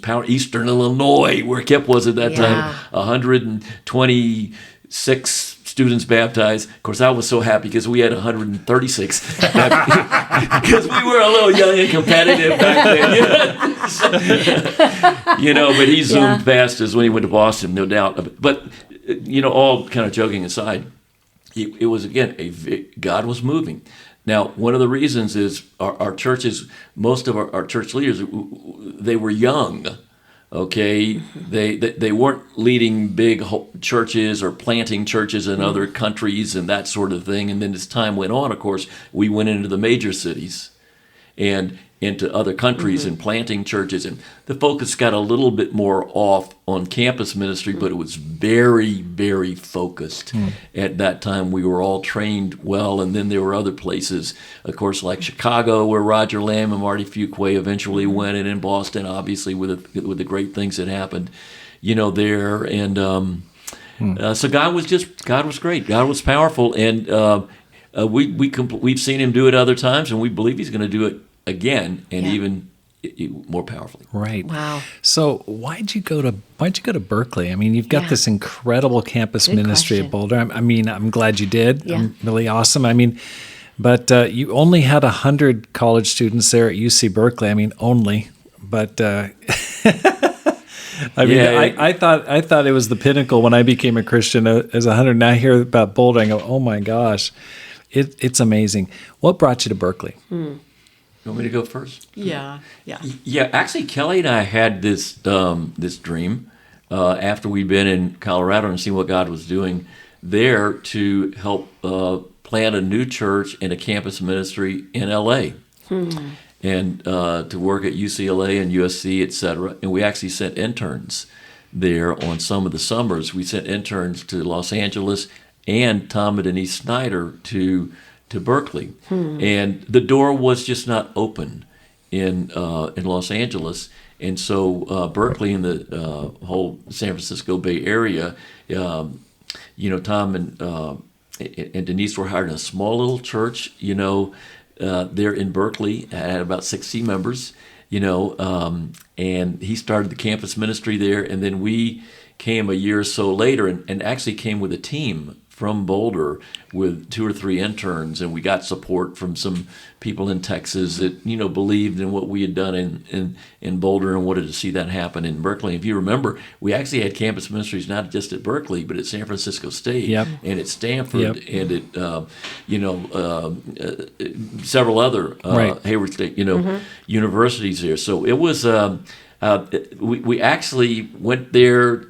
Speaker 2: power. Eastern Illinois, where Kip was at that time, 126 students baptized. Of course, I was so happy because we had 136 because we were a little young and competitive back then. But he zoomed past us when he went to Boston, no doubt. But all kind of joking aside, it was again God was moving. Now, one of the reasons is our churches, most of our church leaders, they were young. Okay, they weren't leading big churches or planting churches in other countries and that sort of thing. And then as time went on, of course, we went into the major cities and into other countries and planting churches. And the focus got a little bit more off on campus ministry, but it was very, very focused. At that time, we were all trained well. And then there were other places, of course, like Chicago, where Roger Lamb and Marty Fuqua eventually went, and in Boston, obviously, with the great things that happened, there. And so God was great. God was powerful. And we've seen him do it other times, and we believe he's going to do it again, and even more powerfully.
Speaker 1: Right.
Speaker 3: Wow.
Speaker 1: So why'd you go to Berkeley? I mean, you've got this incredible campus ministry at Boulder. I mean, I'm glad you did.
Speaker 3: Yeah.
Speaker 1: Really awesome. I mean, but you only had 100 college students there at UC Berkeley. I mean, only. But I thought it was the pinnacle when I became a Christian as 100. Now I hear about Boulder, I go, oh my gosh, it's amazing. What brought you to Berkeley?
Speaker 2: You want me to go first?
Speaker 4: Yeah.
Speaker 2: Yeah, actually, Kelly and I had this dream after we'd been in Colorado and seen what God was doing there to help plant a new church and a campus ministry in LA. And to work at UCLA and USC, et cetera. And we actually sent interns there on some of the summers. We sent interns to Los Angeles and Tom and Denise Snyder to Berkeley. And the door was just not open in Los Angeles. And so Berkeley and the whole San Francisco Bay Area, Tom and Denise were hired in a small little church, there in Berkeley. I had about 60 members, and he started the campus ministry there. And then we came a year or so later and actually came with a team from Boulder with 2 or 3 interns, and we got support from some people in Texas that believed in what we had done in Boulder and wanted to see that happen in Berkeley. If you remember, we actually had campus ministries not just at Berkeley, but at San Francisco State and at Stanford and at several other Hayward State universities there. So it was we actually went there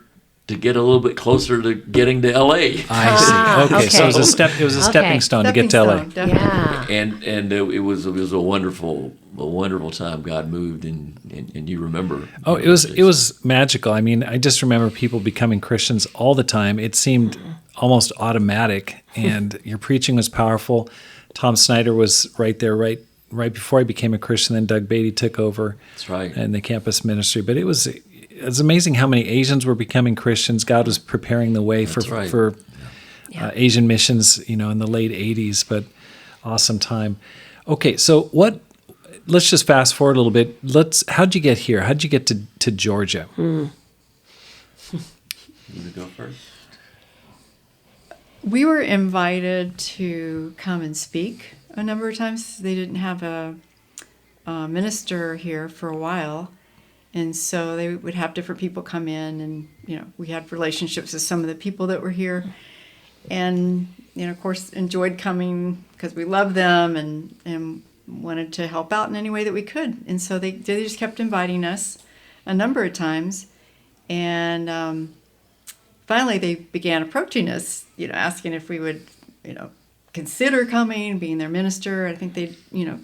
Speaker 2: to get a little bit closer to getting to LA.
Speaker 1: I see. Okay, so it was a stepping stone to get to LA.
Speaker 3: Yeah.
Speaker 2: And it was a wonderful time. God moved, and you remember.
Speaker 1: Oh, it was magical. I mean, I just remember people becoming Christians all the time. It seemed almost automatic, and your preaching was powerful. Tom Snyder was right there, right before I became a Christian. Then Doug Beatty took over. That's right. And the campus ministry, but it's amazing how many Asians were becoming Christians. God was preparing the way for Asian missions, in the late 80s, but awesome time. Okay, so let's just fast forward a little bit. How'd you get here? How'd you get to Georgia?
Speaker 2: You want to go first?
Speaker 4: We were invited to come and speak a number of times. They didn't have a minister here for a while. And so they would have different people come in, and we had relationships with some of the people that were here, and of course enjoyed coming because we loved them and wanted to help out in any way that we could. And so they just kept inviting us a number of times, and finally they began approaching us, asking if we would consider coming, being their minister. I think they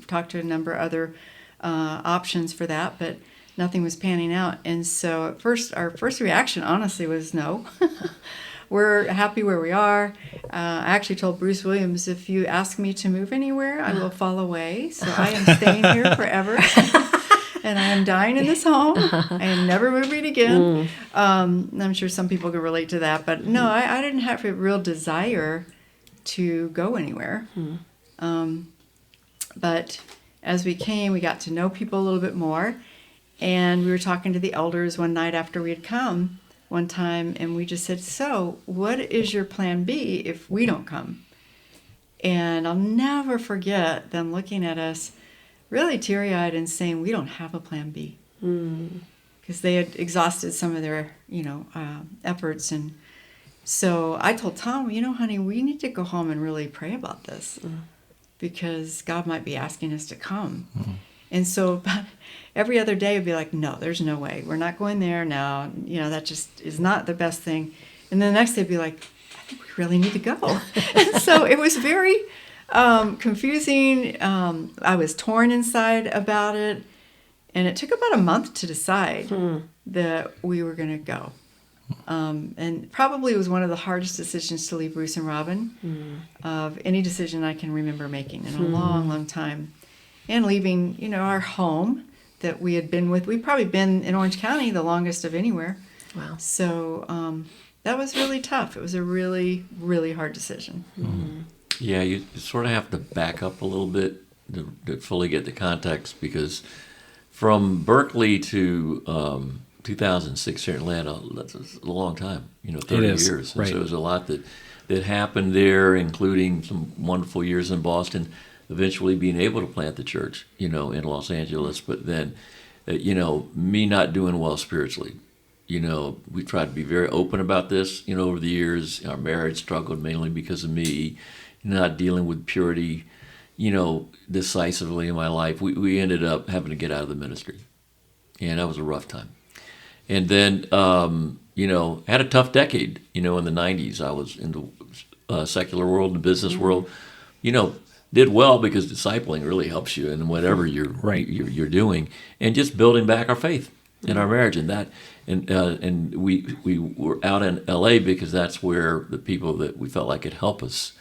Speaker 4: talked to a number of other options for that, but nothing was panning out. And so our first reaction, honestly, was no. We're happy where we are. I actually told Bruce Williams, if you ask me to move anywhere, I will fall away. So I am staying here forever. And I am dying in this home. I am never moving again. I'm sure some people can relate to that. But no, I didn't have a real desire to go anywhere. But as we came, we got to know people a little bit more. And we were talking to the elders one night after we had come one time, and we just said, so what is your plan B if we don't come? And I'll never forget them looking at us really teary-eyed and saying, we don't have a plan B. Because they had exhausted some of their, efforts. And so I told Tom, honey, we need to go home and really pray about this because God might be asking us to come. And so about every other day would be like, no, there's no way. We're not going there now. That just is not the best thing. And then the next day would be like, I think we really need to go. And so it was very confusing. I was torn inside about it. And it took about a month to decide that we were going to go. And probably it was one of the hardest decisions to leave Bruce and Robin of any decision I can remember making in a long, long time. And leaving, our home that we had been with. We'd probably been in Orange County the longest of anywhere. Wow. So that was really tough. It was a really, really hard decision.
Speaker 2: Yeah, you sort of have to back up a little bit to fully get the context because from Berkeley to 2006 here in Atlanta, that's a long time, 30 years. And
Speaker 1: right.
Speaker 2: so there's a lot that happened there, including some wonderful years in Boston, eventually being able to plant the church, in Los Angeles. But then, me not doing well spiritually. We tried to be very open about this, over the years. Our marriage struggled mainly because of me not dealing with purity, decisively in my life. We ended up having to get out of the ministry. And that was a rough time. And then, had a tough decade, in the 90s. I was in the secular world, the business world, did well because discipling really helps you in whatever you're doing, and just building back our faith in our marriage. And we were out in LA because that's where the people that we felt like could help us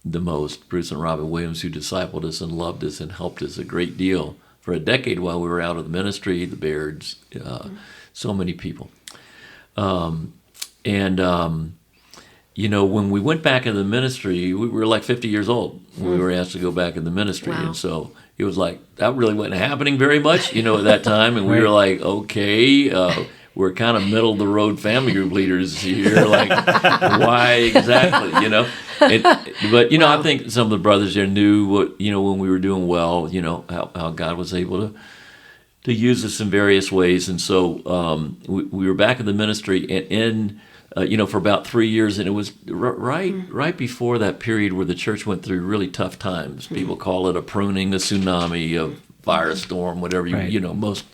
Speaker 2: the most, Bruce and Robin Williams, who discipled us and loved us and helped us a great deal for a decade while we were out of the ministry, the Bairds, so many people. When we went back in the ministry, we were like 50 years old when we were asked to go back in the ministry.
Speaker 3: Wow.
Speaker 2: And so it was like, that really wasn't happening very much, at that time. And we were like, okay, we're kind of middle of the road family group leaders here. Like, why exactly, But, I think some of the brothers there knew what, when we were doing well, how God was able to use us in various ways. And so we were back in the ministry and for about 3 years, and it was right before that period where the church went through really tough times. People call it a pruning, a tsunami, a firestorm, whatever. Most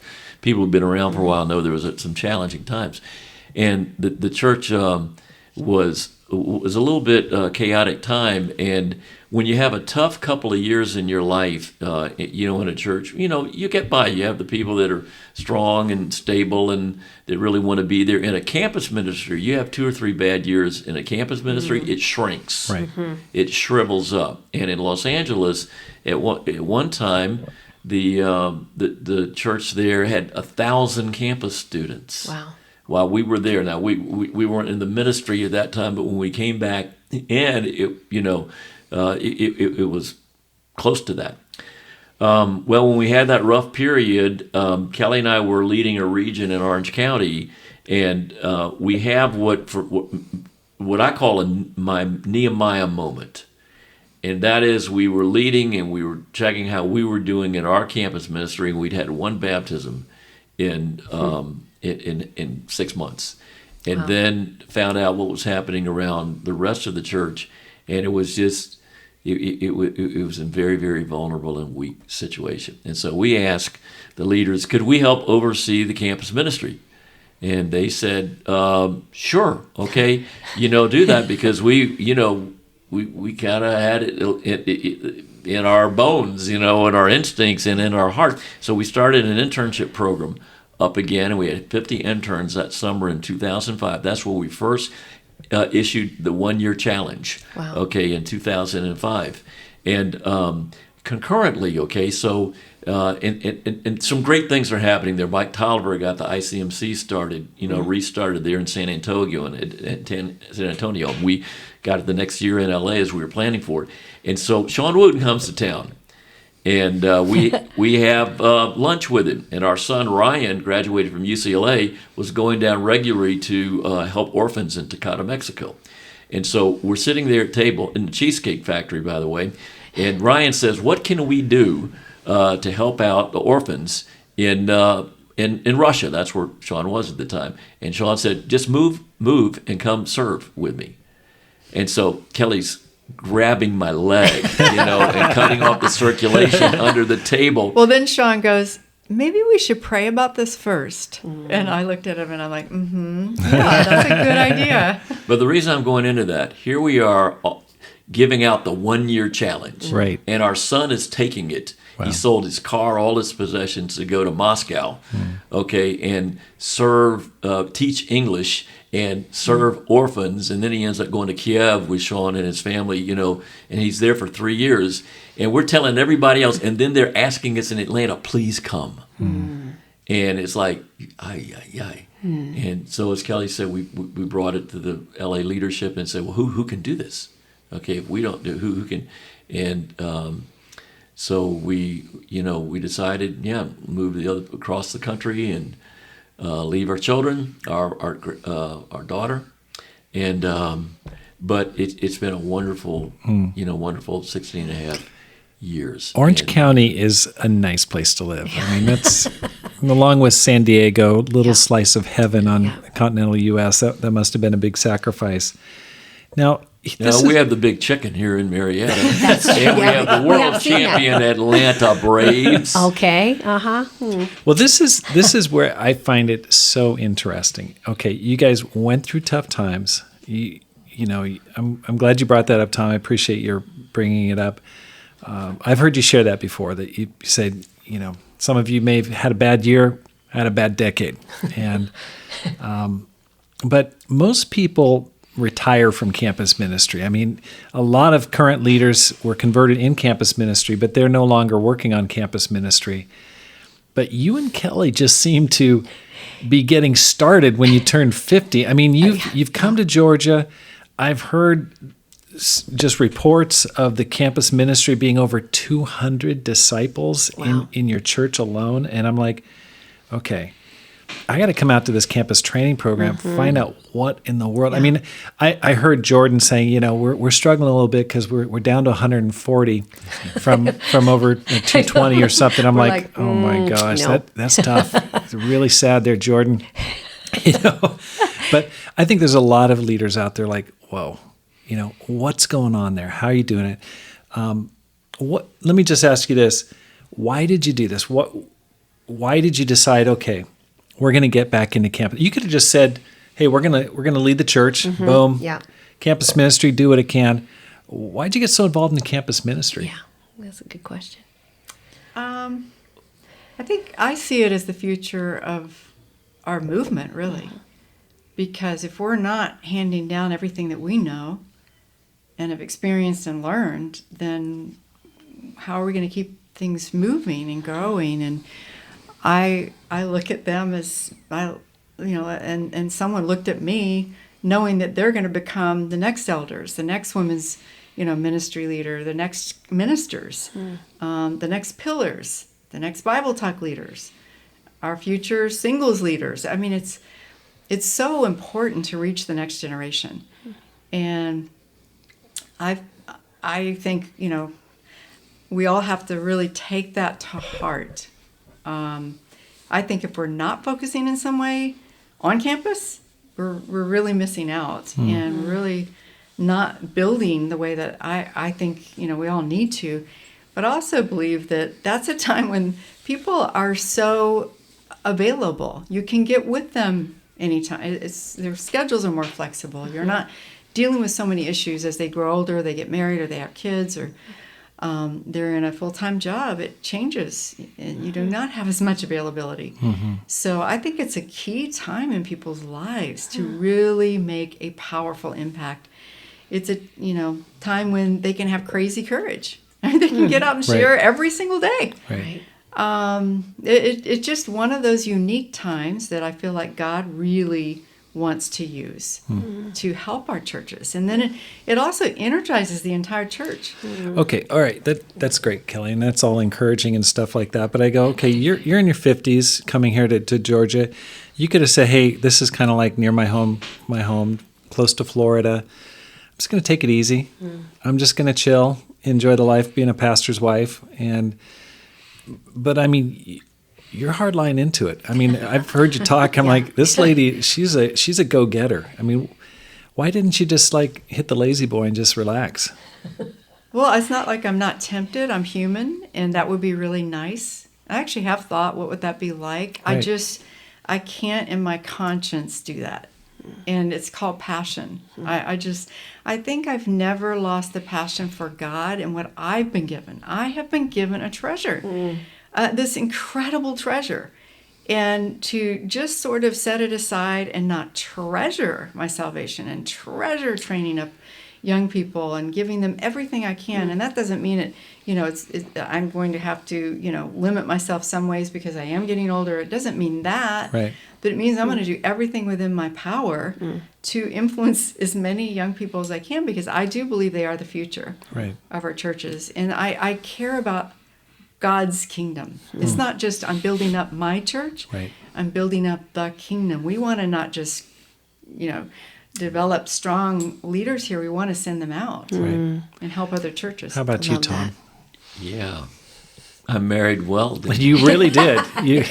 Speaker 2: people who've been around for a while know there was some challenging times, and the church was a little bit chaotic time. And when you have a tough couple of years in your life, in a church, you get by. You have the people that are strong and stable and that really want to be there. In a campus ministry, you have 2 or 3 bad years in a campus ministry, it shrinks.
Speaker 1: Right.
Speaker 2: It shrivels up. And in Los Angeles, at one time, the church there had 1,000 campus students.
Speaker 3: Wow.
Speaker 2: While we were there. Now, we weren't in the ministry at that time, but when we came back, and it was close to that. When we had that rough period, Kelly and I were leading a region in Orange County, and we have what I call my Nehemiah moment. And that is, we were leading and we were checking how we were doing in our campus ministry, and we'd had one baptism in 6 months, and then found out what was happening around the rest of the church, and it was just it was a very, very vulnerable and weak situation. And so we asked the leaders, could we help oversee the campus ministry? And they said, sure, okay, do that, because we kind of had it in our bones, in our instincts and in our heart. So we started an internship program up again, and we had 50 interns that summer in 2005. That's where we first issued the 1-year challenge,
Speaker 3: wow.
Speaker 2: Okay, in 2005. And concurrently, okay, so and some great things are happening there. Mike Tolliver got the ICMC started, restarted there in San Antonio, and we got it the next year in LA as we were planning for it. And so Sean Wooten comes to town. And we have lunch with him. And our son, Ryan, graduated from UCLA, was going down regularly to help orphans in Tecate, Mexico. And so we're sitting there at table, in the Cheesecake Factory, by the way, and Ryan says, what can we do to help out the orphans in Russia? That's where Sean was at the time. And Sean said, just move, and come serve with me. And so Kelly's grabbing my leg, and cutting off the circulation under the table.
Speaker 4: Well, then Sean goes, maybe we should pray about this first. And I looked at him and I'm like, yeah, that's a good idea.
Speaker 2: But the reason I'm going into that, here we are giving out the 1-year challenge.
Speaker 1: Right.
Speaker 2: And our son is taking it.
Speaker 1: Wow.
Speaker 2: He sold his car, all his possessions, to go to Moscow, okay, and serve, teach English and serve orphans. And then he ends up going to Kiev with Sean and his family, and he's there for 3 years. And we're telling everybody else, and then they're asking us in Atlanta, please come. And it's like, ay. And so as Kelly said, we brought it to the LA leadership and said, well, who can do this? Okay, if we don't do, who can? And So we decided, move across the country and leave our children, our daughter, and but it's been a wonderful, wonderful 16 and a half years.
Speaker 1: Orange County is a nice place to live. I mean, that's along with San Diego, little slice of heaven on continental U.S. That must have been a big sacrifice. Now
Speaker 2: we have the big chicken here in Marietta, and we have the world champion Atlanta Braves.
Speaker 5: Okay.
Speaker 1: Well, this is where I find it so interesting. Okay, you guys went through tough times. I'm glad you brought that up, Tom. I appreciate your bringing it up. I've heard you share that before, that you said, some of you may have had a bad year, had a bad decade. And but most people retire from campus ministry. I mean, a lot of current leaders were converted in campus ministry, but they're no longer working on campus ministry. But you and Kelly just seem to be getting started when you turned 50. I mean, you've come to Georgia. I've heard just reports of the campus ministry being over 200 disciples in your church alone. And I'm like, okay, I got to come out to this campus training program, find out what in the world. I mean, I heard Jordan saying, we're struggling a little bit because we're down to 140 from over 220 or something. I'm like, oh my gosh, that's tough. It's really sad there, Jordan. But I think there's a lot of leaders out there like, whoa, what's going on there? How are you doing it? Let me just ask you this. Why did you do this? Why did you decide, okay, we're going to get back into campus? You could have just said, hey, we're going to lead the church. Boom.
Speaker 5: Yeah.
Speaker 1: Campus ministry, do what it can. Why'd you get so involved in the campus ministry?
Speaker 5: Yeah, that's a good question.
Speaker 4: I think I see it as the future of our movement, really. Because if we're not handing down everything that we know and have experienced and learned, then how are we going to keep things moving and growing? And I look at them as, and someone looked at me knowing that they're going to become the next elders, the next women's, ministry leader, the next ministers, the next pillars, the next Bible talk leaders, our future singles leaders. I mean, it's so important to reach the next generation. And I think, we all have to really take that to heart. I think if we're not focusing in some way on campus, we're really missing out and really not building the way that I think, we all need to. But I also believe that that's a time when people are so available. You can get with them anytime. Their schedules are more flexible. You're not dealing with so many issues as they grow older, they get married, or they have kids, or they're in a full-time job. It changes, and you do not have as much availability. So I think it's a key time in people's lives to really make a powerful impact. It's a time when they can have crazy courage. They can get out and share every single day.
Speaker 1: Right.
Speaker 4: It's just one of those unique times that I feel like God really wants to use to help our churches. And then it also energizes the entire church.
Speaker 1: Okay, all right, that's great, Kelly, and that's all encouraging and stuff like that. But I go, okay, you're in your 50s coming here to Georgia. You could have said, hey, this is kind of like near my home, close to Florida. I'm just going to take it easy. I'm just going to chill, enjoy the life being a pastor's wife. But I mean, you're hardline into it. I mean, I've heard you talk. I'm like, this lady, she's a go-getter. I mean, why didn't you just hit the lazy boy and just relax?
Speaker 4: Well, it's not like I'm not tempted. I'm human, and that would be really nice. I actually have thought, what would that be like? Right. I can't in my conscience do that. And it's called passion. I think I've never lost the passion for God and what I've been given. I have been given a treasure, this incredible treasure. And to just sort of set it aside and not treasure my salvation and treasure training up young people and giving them everything I can. And that doesn't mean I'm going to have to, limit myself some ways because I am getting older. It doesn't mean that. Right. But it means I'm going to do everything within my power to influence as many young people as I can, because I do believe they are the future of our churches. And I care about God's kingdom. It's not just I'm building up my church.
Speaker 1: Right.
Speaker 4: I'm building up the kingdom. We want to not just, develop strong leaders here. We want to send them out and help other churches.
Speaker 1: How about you,
Speaker 3: Love
Speaker 1: Tom?
Speaker 3: that.
Speaker 2: Yeah. I married well. didn't
Speaker 1: You really did. You,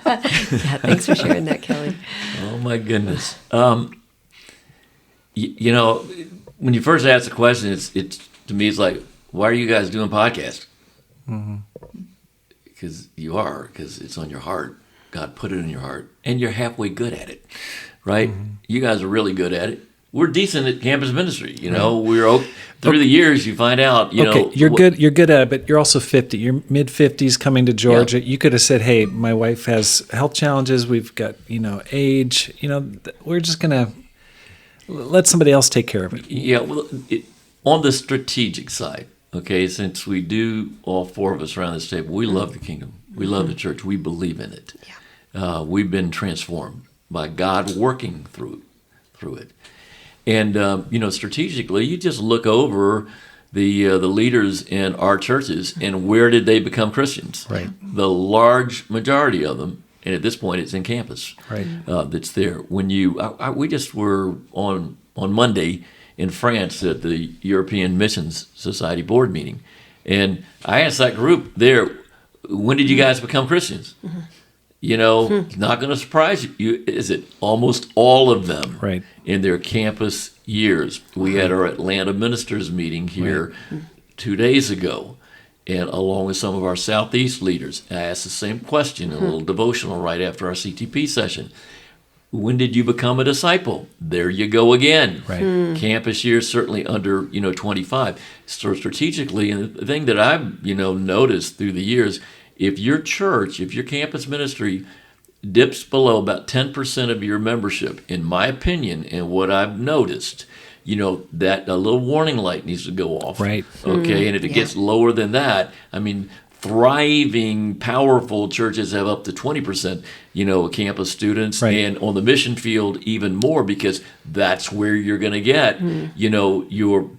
Speaker 3: Yeah, thanks for sharing that, Kelly.
Speaker 2: Oh my goodness. When you first asked the question, it's to me it's like, why are you guys doing podcasts? Because because it's on your heart. God put it in your heart, and you're halfway good at it, right? You guys are really good at it. We're decent at campus ministry. We're through the years. You find out.
Speaker 1: You're good. You're good at it, but you're also 50. You're mid 50s, coming to Georgia. Yeah. You could have said, "Hey, my wife has health challenges. We've got age. We're just gonna let somebody else take care of it."
Speaker 2: Yeah. Well, on the strategic side, okay, since we do, all four of us around this table, we love the kingdom. We love the church. We believe in it. Yeah. We've been transformed by God working through it. And, strategically, you just look over the leaders in our churches and where did they become Christians?
Speaker 1: Right.
Speaker 2: The large majority of them, and at this point it's in campus.
Speaker 1: Right.
Speaker 2: That's there. When we just were on Monday in France at the European Missions Society board meeting, and I asked that group there, when did you guys become Christians? Not going to surprise you, is it? Almost all of them in their campus years. We had our Atlanta ministers meeting here 2 days ago, and along with some of our Southeast leaders, I asked the same question in a little devotional right after our CTP session. When did you become a disciple? There you go again.
Speaker 1: Right.
Speaker 2: Campus years certainly under 25. So strategically, and the thing that I've noticed through the years, if your campus ministry dips below about 10% of your membership, in my opinion, and what I've noticed, that a little warning light needs to go off.
Speaker 1: Right.
Speaker 2: Okay, and if it gets lower than that, thriving, powerful churches have up to 20%, campus students, and on the mission field even more, because that's where you're going to get, your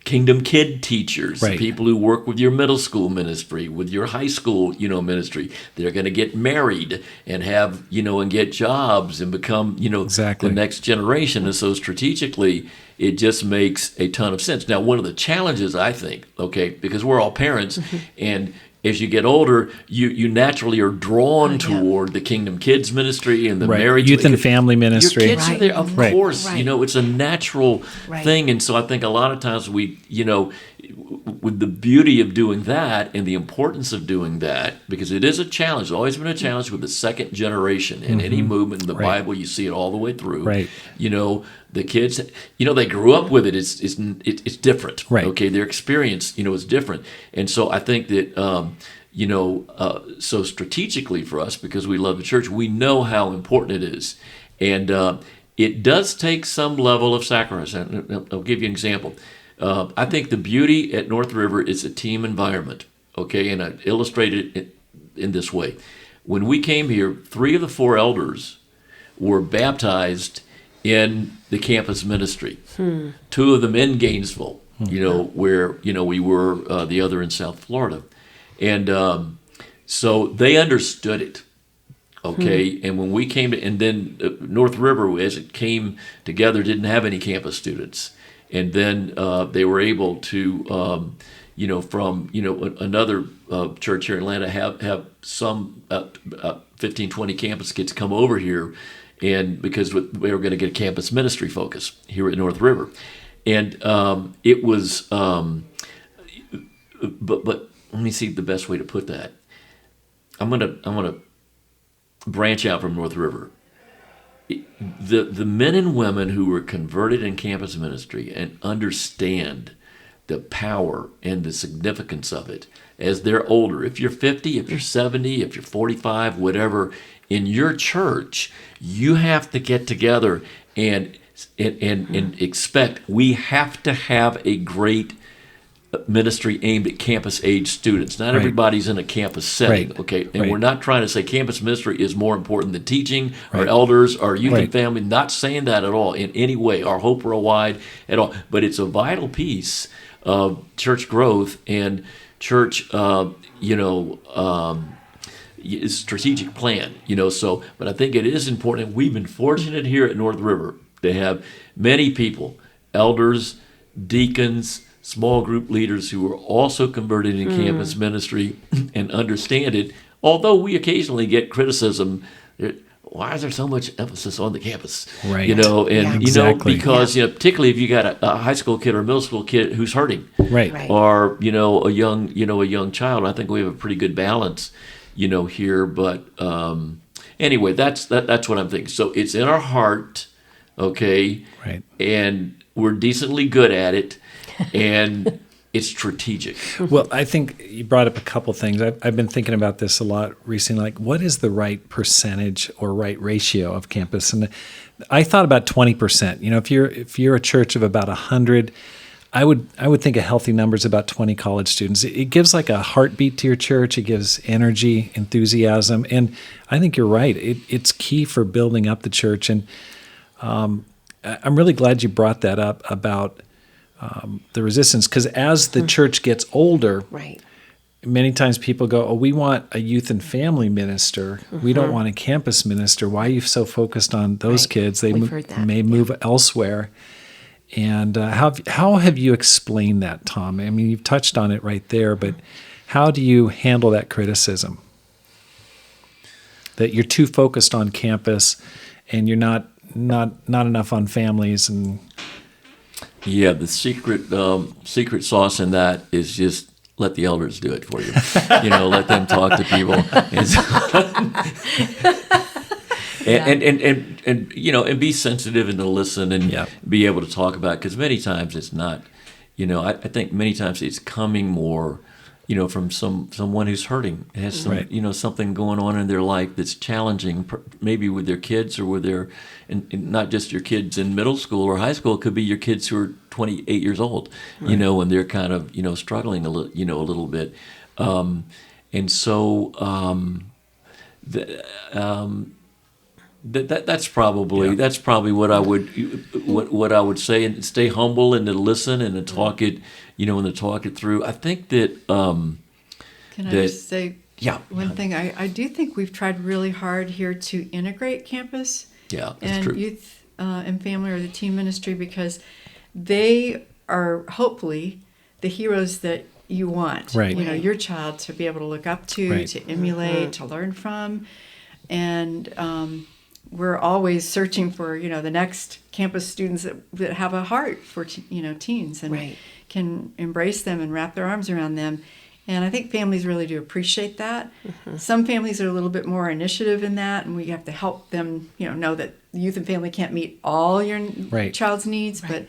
Speaker 2: Kingdom Kid teachers, people who work with your middle school ministry, with your high school, ministry. They're going to get married and have, and get jobs and become, the next generation. And so strategically, it just makes a ton of sense. Now, one of the challenges, I think, because we're all parents, and as you get older, you naturally are drawn toward the Kingdom Kids ministry and the marriage
Speaker 1: youth and family ministry.
Speaker 2: Your kids are there, of course. It's a natural thing, and so I think a lot of times we, with the beauty of doing that and the importance of doing that, because it is a challenge. It's always been a challenge with the second generation in any movement in the Bible. You see it all the way through. Right. The kids, they grew up with it. It's different. Right. Okay. Their experience, is different. And so I think that, so strategically for us, because we love the church, we know how important it is. And it does take some level of sacrifice. I'll give you an example. I think the beauty at North River is a team environment. Okay. And I illustrated it in this way. When we came here, 3 of the 4 elders were baptized in the campus ministry. 2 of them in Gainesville, where, we were, the other in South Florida. And so they understood it, okay? And when we came to, and then North River, as it came together, didn't have any campus students. And then they were able to, from, another church here in Atlanta, have some 15, 20 campus kids come over here, and because we were going to get a campus ministry focus here at North River. And it was, but let me see the best way to put that. I'm gonna branch out from North River. The men and women who were converted in campus ministry and understand the power and the significance of it as they're older. If you're 50, if you're 70, if you're 45, whatever, in your church, you have to get together and expect we have to have a great ministry aimed at campus age students. Not
Speaker 1: Right.
Speaker 2: everybody's in a campus setting,
Speaker 1: Right.
Speaker 2: okay? And
Speaker 1: Right.
Speaker 2: we're not trying to say campus ministry is more important than teaching or
Speaker 1: Right.
Speaker 2: elders or youth
Speaker 1: Right.
Speaker 2: and family. Not saying that at all in any way, or hope worldwide at all. But it's a vital piece of church growth and church, strategic plan, So, but I think it is important. We've been fortunate here at North River to have many people, elders, deacons, small group leaders who are also converted in campus ministry and understand it. Although we occasionally get criticism, why is there so much emphasis on the campus?
Speaker 1: Right.
Speaker 2: Exactly. Because
Speaker 3: Yeah.
Speaker 2: Particularly if you got a high school kid or a middle school kid who's hurting,
Speaker 1: Right.
Speaker 3: Right.
Speaker 2: or a young child. I think we have a pretty good balance, here. But anyway, that's what I'm thinking. So it's in our heart, okay,
Speaker 1: Right.
Speaker 2: and we're decently good at it, and it's strategic.
Speaker 1: Well, I think you brought up a couple things. I've been thinking about this a lot recently. Like, what is the right percentage or right ratio of campus? And I thought about 20%. If you're a church of about 100, I would think a healthy number is about 20 college students. It gives like a heartbeat to your church. It gives energy, enthusiasm, and I think you're right. It's key for building up the church. And I'm really glad you brought that up about the resistance, because as the church gets older,
Speaker 3: Right.
Speaker 1: many times people go, "Oh, we want a youth and family minister. We don't want a campus minister. Why are you so focused on those
Speaker 3: Right.
Speaker 1: kids? They
Speaker 3: We've heard that,
Speaker 1: may move elsewhere." And how have you explained that, Tom? I mean, you've touched on it right there, but how do you handle that criticism that you're too focused on campus and you're not enough on families? And
Speaker 2: Yeah, the secret sauce in that is just let the elders do it for you. Let them talk to people. And be sensitive and to listen and be able to talk about it. Because many times it's not, I think many times it's coming more, from someone who's hurting, has some,
Speaker 1: Right.
Speaker 2: something going on in their life that's challenging, maybe with their kids or with and not just your kids in middle school or high school. It could be your kids who are 28 years old, and they're kind of, struggling a little bit. That's probably what I would say, and stay humble and to listen and to talk it, and to talk it through. I think that.
Speaker 4: Can I just say one
Speaker 2: Yeah.
Speaker 4: thing? I do think we've tried really hard here to integrate campus
Speaker 2: Yeah, that's
Speaker 4: and
Speaker 2: true.
Speaker 4: youth and family or the teen ministry, because they are hopefully the heroes that you want.
Speaker 1: Right.
Speaker 4: Your child to be able to look up to,
Speaker 1: Right.
Speaker 4: to emulate, to learn from, and we're always searching for the next campus students that have a heart for teens and
Speaker 3: Right.
Speaker 4: can embrace them and wrap their arms around them. And I think families really do appreciate that. Some families are a little bit more initiative in that, and we have to help them, know that youth and family can't meet all your
Speaker 1: Right.
Speaker 4: child's needs.
Speaker 3: Right.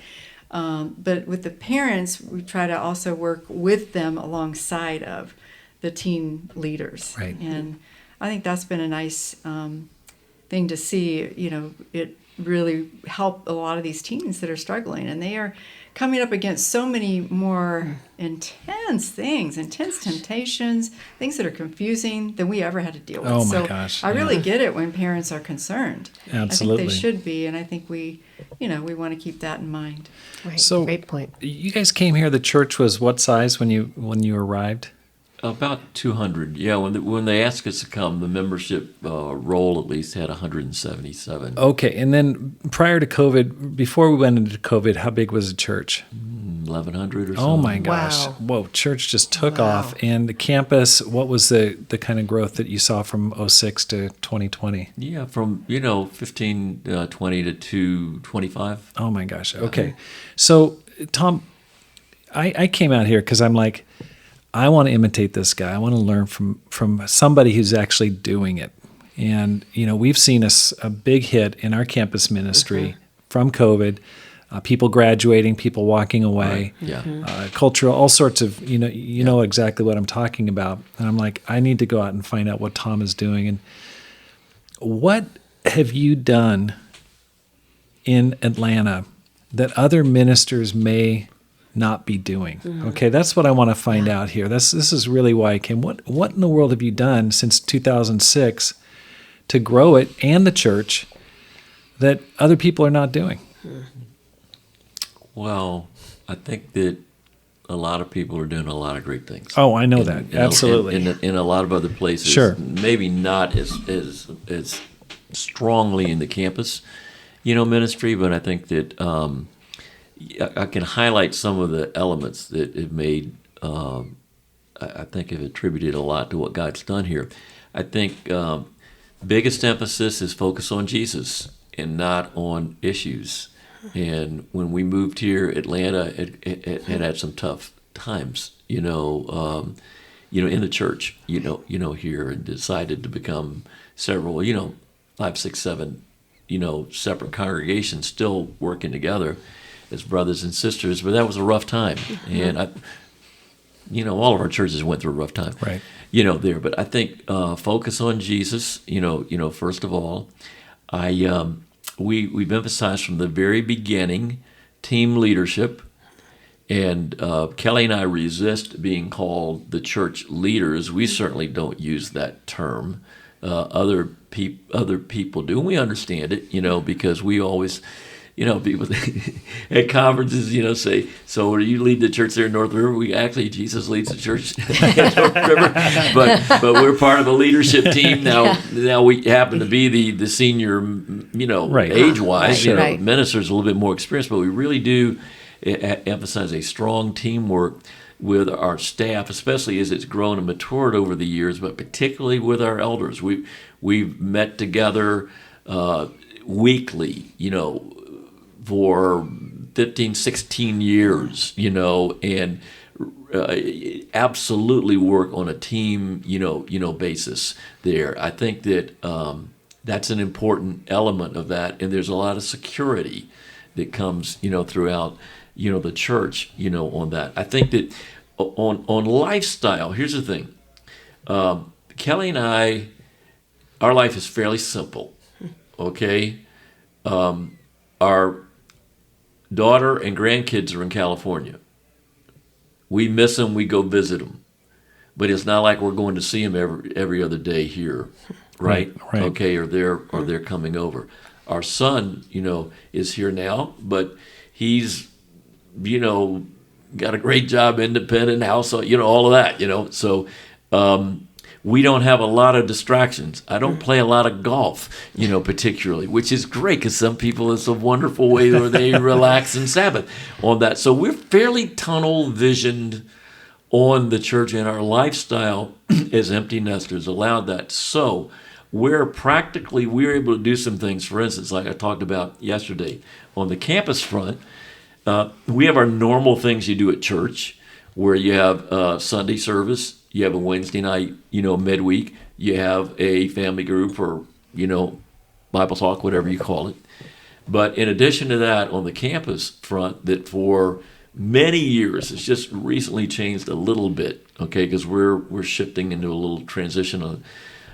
Speaker 4: But with the parents, we try to also work with them alongside of the teen leaders.
Speaker 1: Right.
Speaker 4: And I think that's been a nice thing to see. It really helped a lot of these teens that are struggling, and they are coming up against so many more intense temptations, things that are confusing than we ever had to deal with.
Speaker 1: Oh my
Speaker 4: so
Speaker 1: gosh,
Speaker 4: I really
Speaker 1: yeah.
Speaker 4: get it when parents are concerned.
Speaker 1: Absolutely.
Speaker 4: I think they should be, and I think we want to keep that in mind.
Speaker 3: Right.
Speaker 1: So-
Speaker 3: Great point.
Speaker 1: you guys came here. The church was what size when you arrived?
Speaker 2: About 200. Yeah, when they asked us to come, the membership roll at least had 177.
Speaker 1: Okay, and then prior to COVID, before we went into COVID, how big was the church?
Speaker 2: 1,100 or so.
Speaker 1: Oh my gosh!
Speaker 3: Wow.
Speaker 1: Whoa, church just took
Speaker 3: Wow.
Speaker 1: off. And the campus, what was the kind of growth that you saw from 06 to 2020?
Speaker 2: Yeah, from 1520 to 225.
Speaker 1: Oh my gosh! Okay, so Tom, I came out here because I'm like, I want to imitate this guy. I want to learn from somebody who's actually doing it. And we've seen a big hit in our campus ministry from COVID. People graduating, people walking away,
Speaker 2: Right. Yeah.
Speaker 1: cultural, all sorts of, you know exactly what I'm talking about. And I'm like, I need to go out and find out what Tom is doing. And what have you done in Atlanta that other ministers may not be doing? Okay, that's what I want to find out here. This is really why I came. What in the world have you done since 2006 to grow it and the church that other people are not doing?
Speaker 2: Well, I think that a lot of people are doing a lot of great things.
Speaker 1: Oh, I know that. Absolutely.
Speaker 2: In a lot of other places.
Speaker 1: Sure.
Speaker 2: Maybe not as strongly in the campus, ministry, but I think that I can highlight some of the elements that have made, I think have attributed a lot to what God's done here. I think biggest emphasis is focus on Jesus and not on issues. And when we moved here, Atlanta it had some tough times, in the church, here, and decided to become several, 5, 6, 7, separate congregations still working together as brothers and sisters. But that was a rough time, and all of our churches went through a rough time,
Speaker 1: Right?
Speaker 2: There. But I think focus on Jesus. First of all, We've emphasized from the very beginning team leadership, and Kelly and I resist being called the church leaders. We certainly don't use that term. Other people do, and we understand it, because we always, people at conferences, say, so do you lead the church there in North River? Jesus leads the church in North River, but we're part of a leadership team now. Now we happen to be the senior,
Speaker 1: Right.
Speaker 2: age-wise,
Speaker 3: Sure. Right.
Speaker 2: ministers a little bit more experienced, but we really do emphasize a strong teamwork with our staff, especially as it's grown and matured over the years, but particularly with our elders. We've met together weekly, for 15, 16 years, and absolutely work on a team, basis there. I think that that's an important element of that, and there's a lot of security that comes, throughout, the church, on that. I think that on lifestyle, here's the thing. Kelly and I, our life is fairly simple, okay? Our daughter and grandkids are in California. We miss them, we go visit them. But it's not like we're going to see them every other day here, right?
Speaker 1: Right.
Speaker 2: Okay, or they're coming over. Our son, is here now, but he's, got a great job, independent house, all of that, So we don't have a lot of distractions. I don't play a lot of golf, particularly, which is great because some people, it's a wonderful way where they relax and Sabbath on that. So we're fairly tunnel visioned on the church, and our lifestyle as empty nesters allowed that. So we're able to do some things. For instance, like I talked about yesterday, on the campus front, we have our normal things you do at church, where you have Sunday service, you have a Wednesday night, midweek, you have a family group or, Bible talk, whatever you call it. But in addition to that, on the campus front, that for many years, it's just recently changed a little bit, okay, because we're shifting into a little transitional,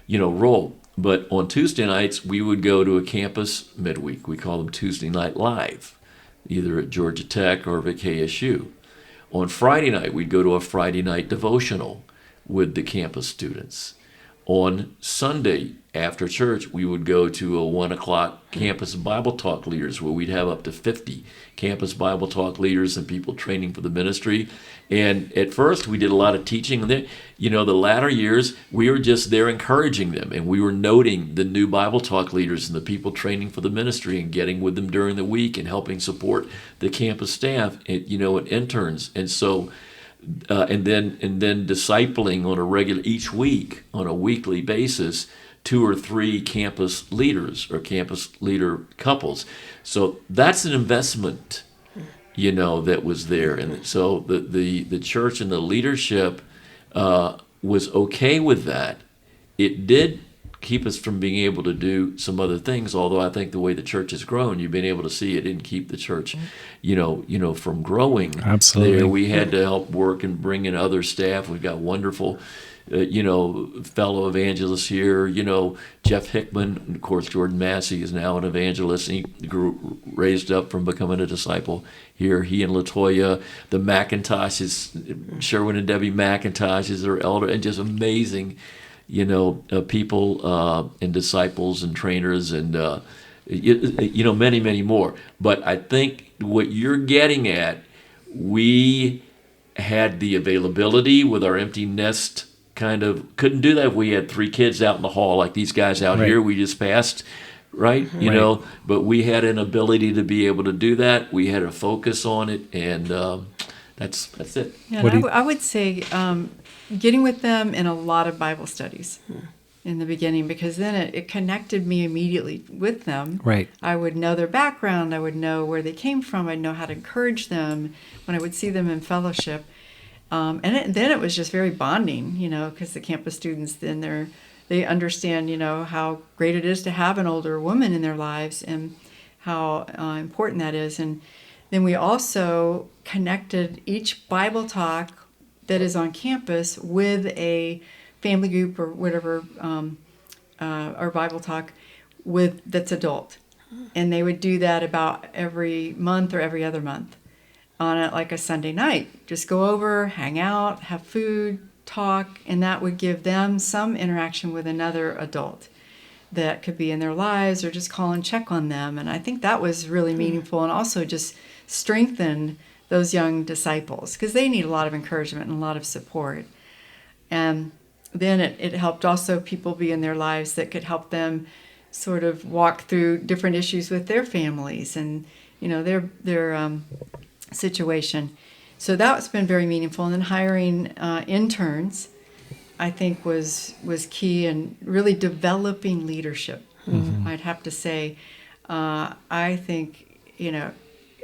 Speaker 2: role. But on Tuesday nights, we would go to a campus midweek. We call them Tuesday Night Live, either at Georgia Tech or at KSU. On Friday night, we'd go to a Friday night devotional with the campus students. On Sunday, after church, we would go to a 1 o'clock campus Bible talk leaders, where we'd have up to 50 campus Bible talk leaders and people training for the ministry. And at first, we did a lot of teaching. And then, the latter years, we were just there encouraging them. And we were noting the new Bible talk leaders and the people training for the ministry and getting with them during the week and helping support the campus staff, and interns. And so, and then discipling on a regular, each week, on a weekly basis, 2 or 3 campus leaders or campus leader couples. So that's an investment, that was there. And so the church and the leadership was okay with that. It did keep us from being able to do some other things. Although I think the way the church has grown, you've been able to see it didn't keep the church, from growing.
Speaker 1: Absolutely.
Speaker 2: There, we had to help work and bring in other staff. We've got wonderful, fellow evangelists here. Jeff Hickman, and of course, Jordan Massey is now an evangelist. And he raised up from becoming a disciple here. He and LaToya, the McIntoshes, Sherwin and Debbie McIntosh is their elder, and just amazing, people and disciples and trainers and, many, many more. But I think what you're getting at, we had the availability with our empty nest couldn't do that if we had 3 kids out in the hall like these guys out
Speaker 1: Right.
Speaker 2: here we just passed, right? But we had an ability to be able to do that. We had a focus on it, and that's it.
Speaker 4: Yeah, and I would say getting with them in a lot of Bible studies in the beginning, because then it connected me immediately with them.
Speaker 1: Right.
Speaker 4: I would know their background. I would know where they came from. I'd know how to encourage them when I would see them in fellowship. Then it was just very bonding, because the campus students, then they understand, how great it is to have an older woman in their lives and how important that is. And then we also connected each Bible talk that is on campus with a family group or whatever, or Bible talk that's adult. And they would do that about every month or every other month on a Sunday night. Just go over, hang out, have food, talk, and that would give them some interaction with another adult that could be in their lives, or just call and check on them. And I think that was really meaningful, and also just strengthened those young disciples, because they need a lot of encouragement and a lot of support. And then it helped also people be in their lives that could help them sort of walk through different issues with their families and their situation. So that's been very meaningful. And then hiring interns, I think, was key in really developing leadership. Mm-hmm. I'd have to say, I think,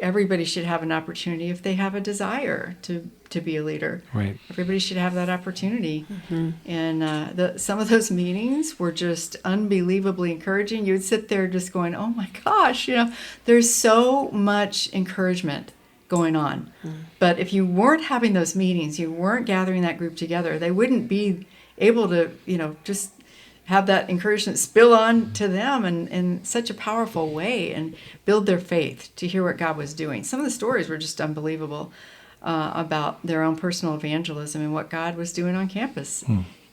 Speaker 4: everybody should have an opportunity if they have a desire to be a leader.
Speaker 1: Right.
Speaker 4: Everybody should have that opportunity. Mm-hmm. And some of those meetings were just unbelievably encouraging. You would sit there just going, oh my gosh, there's so much encouragement going on. But if you weren't having those meetings, you weren't gathering that group together, they wouldn't be able to, just have that encouragement spill on to them in such a powerful way and build their faith to hear what God was doing. Some of the stories were just unbelievable about their own personal evangelism and what God was doing on campus.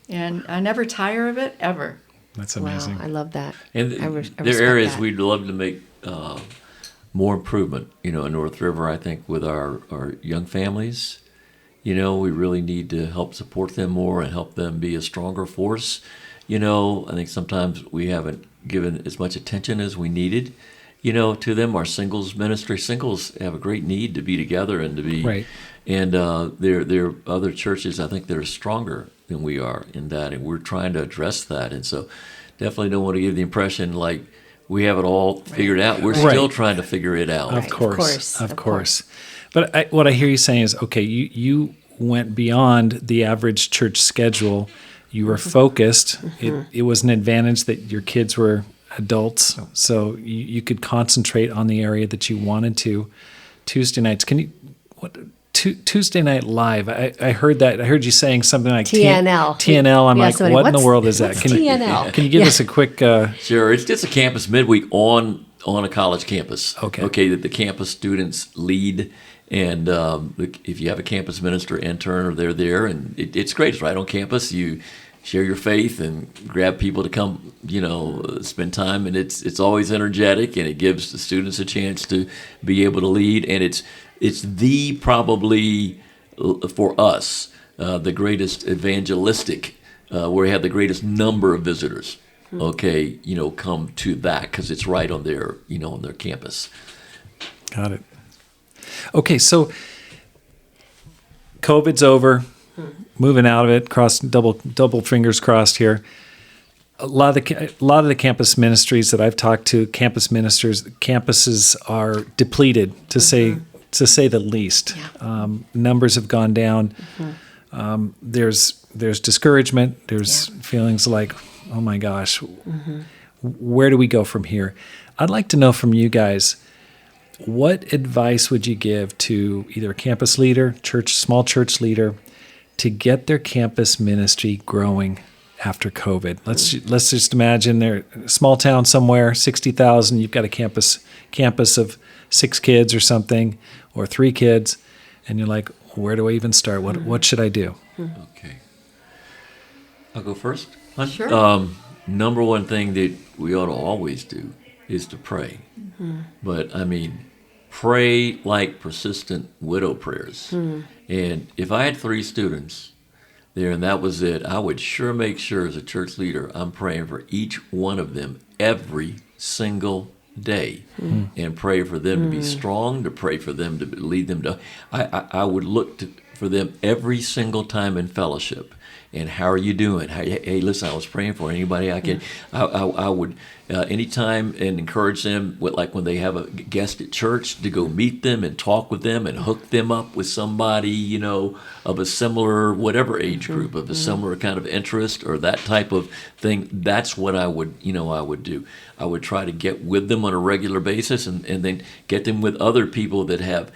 Speaker 4: And I never tire of it, ever.
Speaker 1: That's amazing.
Speaker 3: Wow, I love that.
Speaker 2: And there are areas we'd love to make more improvement, in North River. I think with our young families, we really need to help support them more and help them be a stronger force. I think sometimes we haven't given as much attention as we needed, to them. Our singles ministry, singles have a great need to be together and to be,
Speaker 1: right.
Speaker 2: And there are other churches, I think, that are stronger than we are in that, and we're trying to address that. And so definitely don't want to give the impression like we have it all figured out. We're still trying to figure it out.
Speaker 1: Of course. But what I hear you saying is, okay, you went beyond the average church schedule. You were focused. It was an advantage that your kids were adults, so you could concentrate on the area that you wanted to. Tuesday nights, Tuesday Night Live. I heard that. I heard you saying something like
Speaker 3: TNL.
Speaker 1: TNL. I'm like, what in the world is that?
Speaker 3: TNL?
Speaker 1: Can you give us a quick?
Speaker 2: Sure. It's just a campus midweek on a college campus.
Speaker 1: Okay.
Speaker 2: That the campus students lead. And if you have a campus minister intern, or they're there, and it's great. It's right on campus. You share your faith and grab people to come, spend time. And it's always energetic, and it gives the students a chance to be able to lead. And it's probably for us the greatest evangelistic, where we have the greatest number of visitors. Come to that because it's right on their on their campus.
Speaker 1: Got it. Okay, so COVID's over, moving out of it. Double fingers crossed here. A lot of the campus ministries that I've talked to, campuses are depleted to say the least. Yeah. Numbers have gone down. There's discouragement. There's feelings like, oh my gosh, where do we go from here? I'd like to know from you guys, what advice would you give to either a campus leader, small church leader, to get their campus ministry growing after COVID? Let's just imagine they're a small town somewhere, 60,000. You've got a campus of 6 kids or something, or 3 kids, and you're like, where do I even start? What should I do?
Speaker 2: Okay. I'll go first.
Speaker 4: Sure.
Speaker 2: Number one thing that we ought to always do is to pray. But I mean, pray like persistent widow prayers. And if I had 3 students there and that was it, I would sure make sure as a church leader I'm praying for each one of them every single day and pray for them to be strong, to pray for them to lead them to. I would look for them every single time in fellowship. And how are you doing? Hey, listen, I was praying for anybody I can. I would anytime and encourage them, like when they have a guest at church, to go meet them and talk with them and hook them up with somebody, of a similar, whatever age group, of a similar kind of interest or that type of thing. That's what I would do. I would try to get with them on a regular basis and then get them with other people that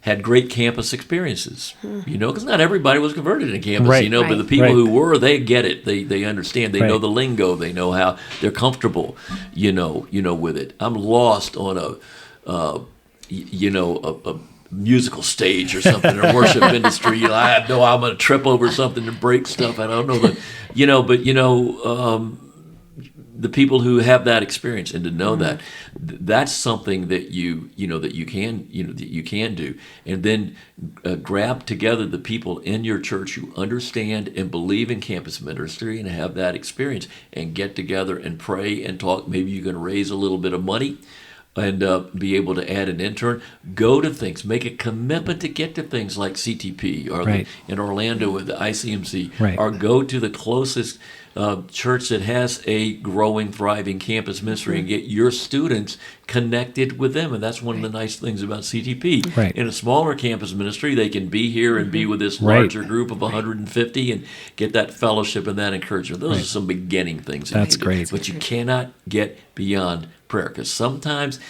Speaker 2: had great campus experiences, because not everybody was converted in campus,
Speaker 1: right,
Speaker 2: but the people who were, they get it, they understand, they know the lingo, they know how they're comfortable, with it. I'm lost on a musical stage or something, or worship ministry. I know I'm going to trip over something and break stuff. I don't know the people who have that experience, and to know that's something that you can do, and then grab together the people in your church who understand and believe in campus ministry and have that experience, and get together and pray and talk. Maybe you can raise a little bit of money and be able to add an intern. Go to things, make a commitment to get to things like CTP or in Orlando with the ICMC, or go to the closest church that has a growing, thriving campus ministry and get your students connected with them. And that's one of the nice things about CTP.
Speaker 1: Right.
Speaker 2: In a smaller campus ministry, they can be here and be with this larger group of 150 and get that fellowship and that encouragement. Those are some beginning things.
Speaker 1: That's great.
Speaker 2: But you cannot get beyond prayer, because sometimes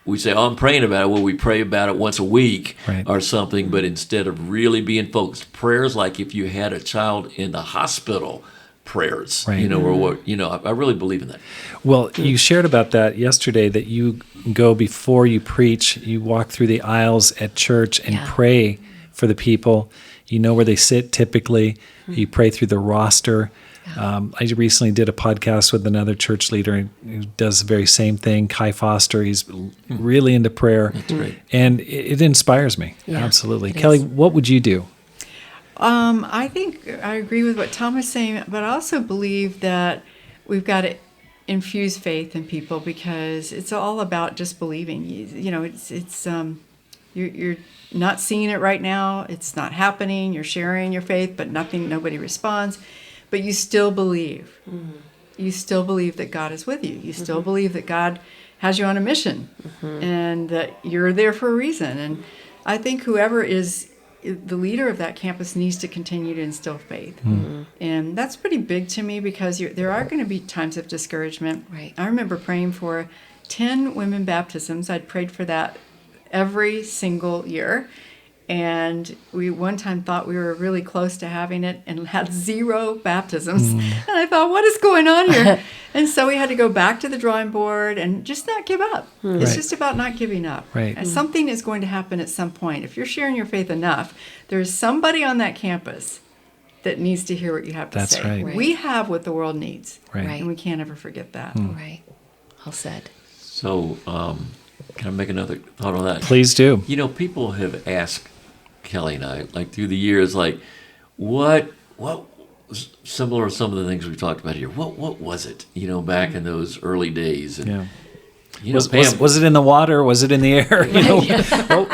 Speaker 2: we say, I'm praying about it. Well, we pray about it once a week or something, but instead of really being focused, prayers like if you had a child in the hospital, prayers, or what, I really believe in that.
Speaker 1: Well, you shared about that yesterday, that you go before you preach, you walk through the aisles at church and pray for the people. You know where they sit typically. You pray through the roster. I recently did a podcast with another church leader who does the very same thing, Kai Foster. He's really into prayer.
Speaker 2: That's great.
Speaker 1: And it inspires me. Absolutely. Kelly, what would you do?
Speaker 4: I think I agree with what Tom is saying, but I also believe that we've got to infuse faith in people, because it's all about just believing. You're not seeing it right now. It's not happening. You're sharing your faith, but nobody responds. But you still believe. You still believe that God is with you. You still believe that God has you on a mission, and that you're there for a reason. And I think whoever is the leader of that campus needs to continue to instill faith. And that's pretty big to me, because there are going to be times of discouragement.
Speaker 3: Right.
Speaker 4: I remember praying for 10 women baptisms. I'd prayed for that every single year. And we one time thought we were really close to having it and had 0 baptisms. And I thought, what is going on here? And so we had to go back to the drawing board and just not give up. It's just about not giving up. And something is going to happen at some point. If you're sharing your faith enough, there's somebody on that campus that needs to hear what you have to say.
Speaker 1: That's right.
Speaker 4: We have what the world needs.
Speaker 1: Right.
Speaker 4: And we can't ever forget that.
Speaker 3: Right. Well said.
Speaker 2: So, can I make another thought on that?
Speaker 1: Please do.
Speaker 2: People have asked Kelly and I, like through the years, like, what was similar to some of the things we talked about here? What was it, back in those early days? And,
Speaker 1: was it in the water? Was it in the air?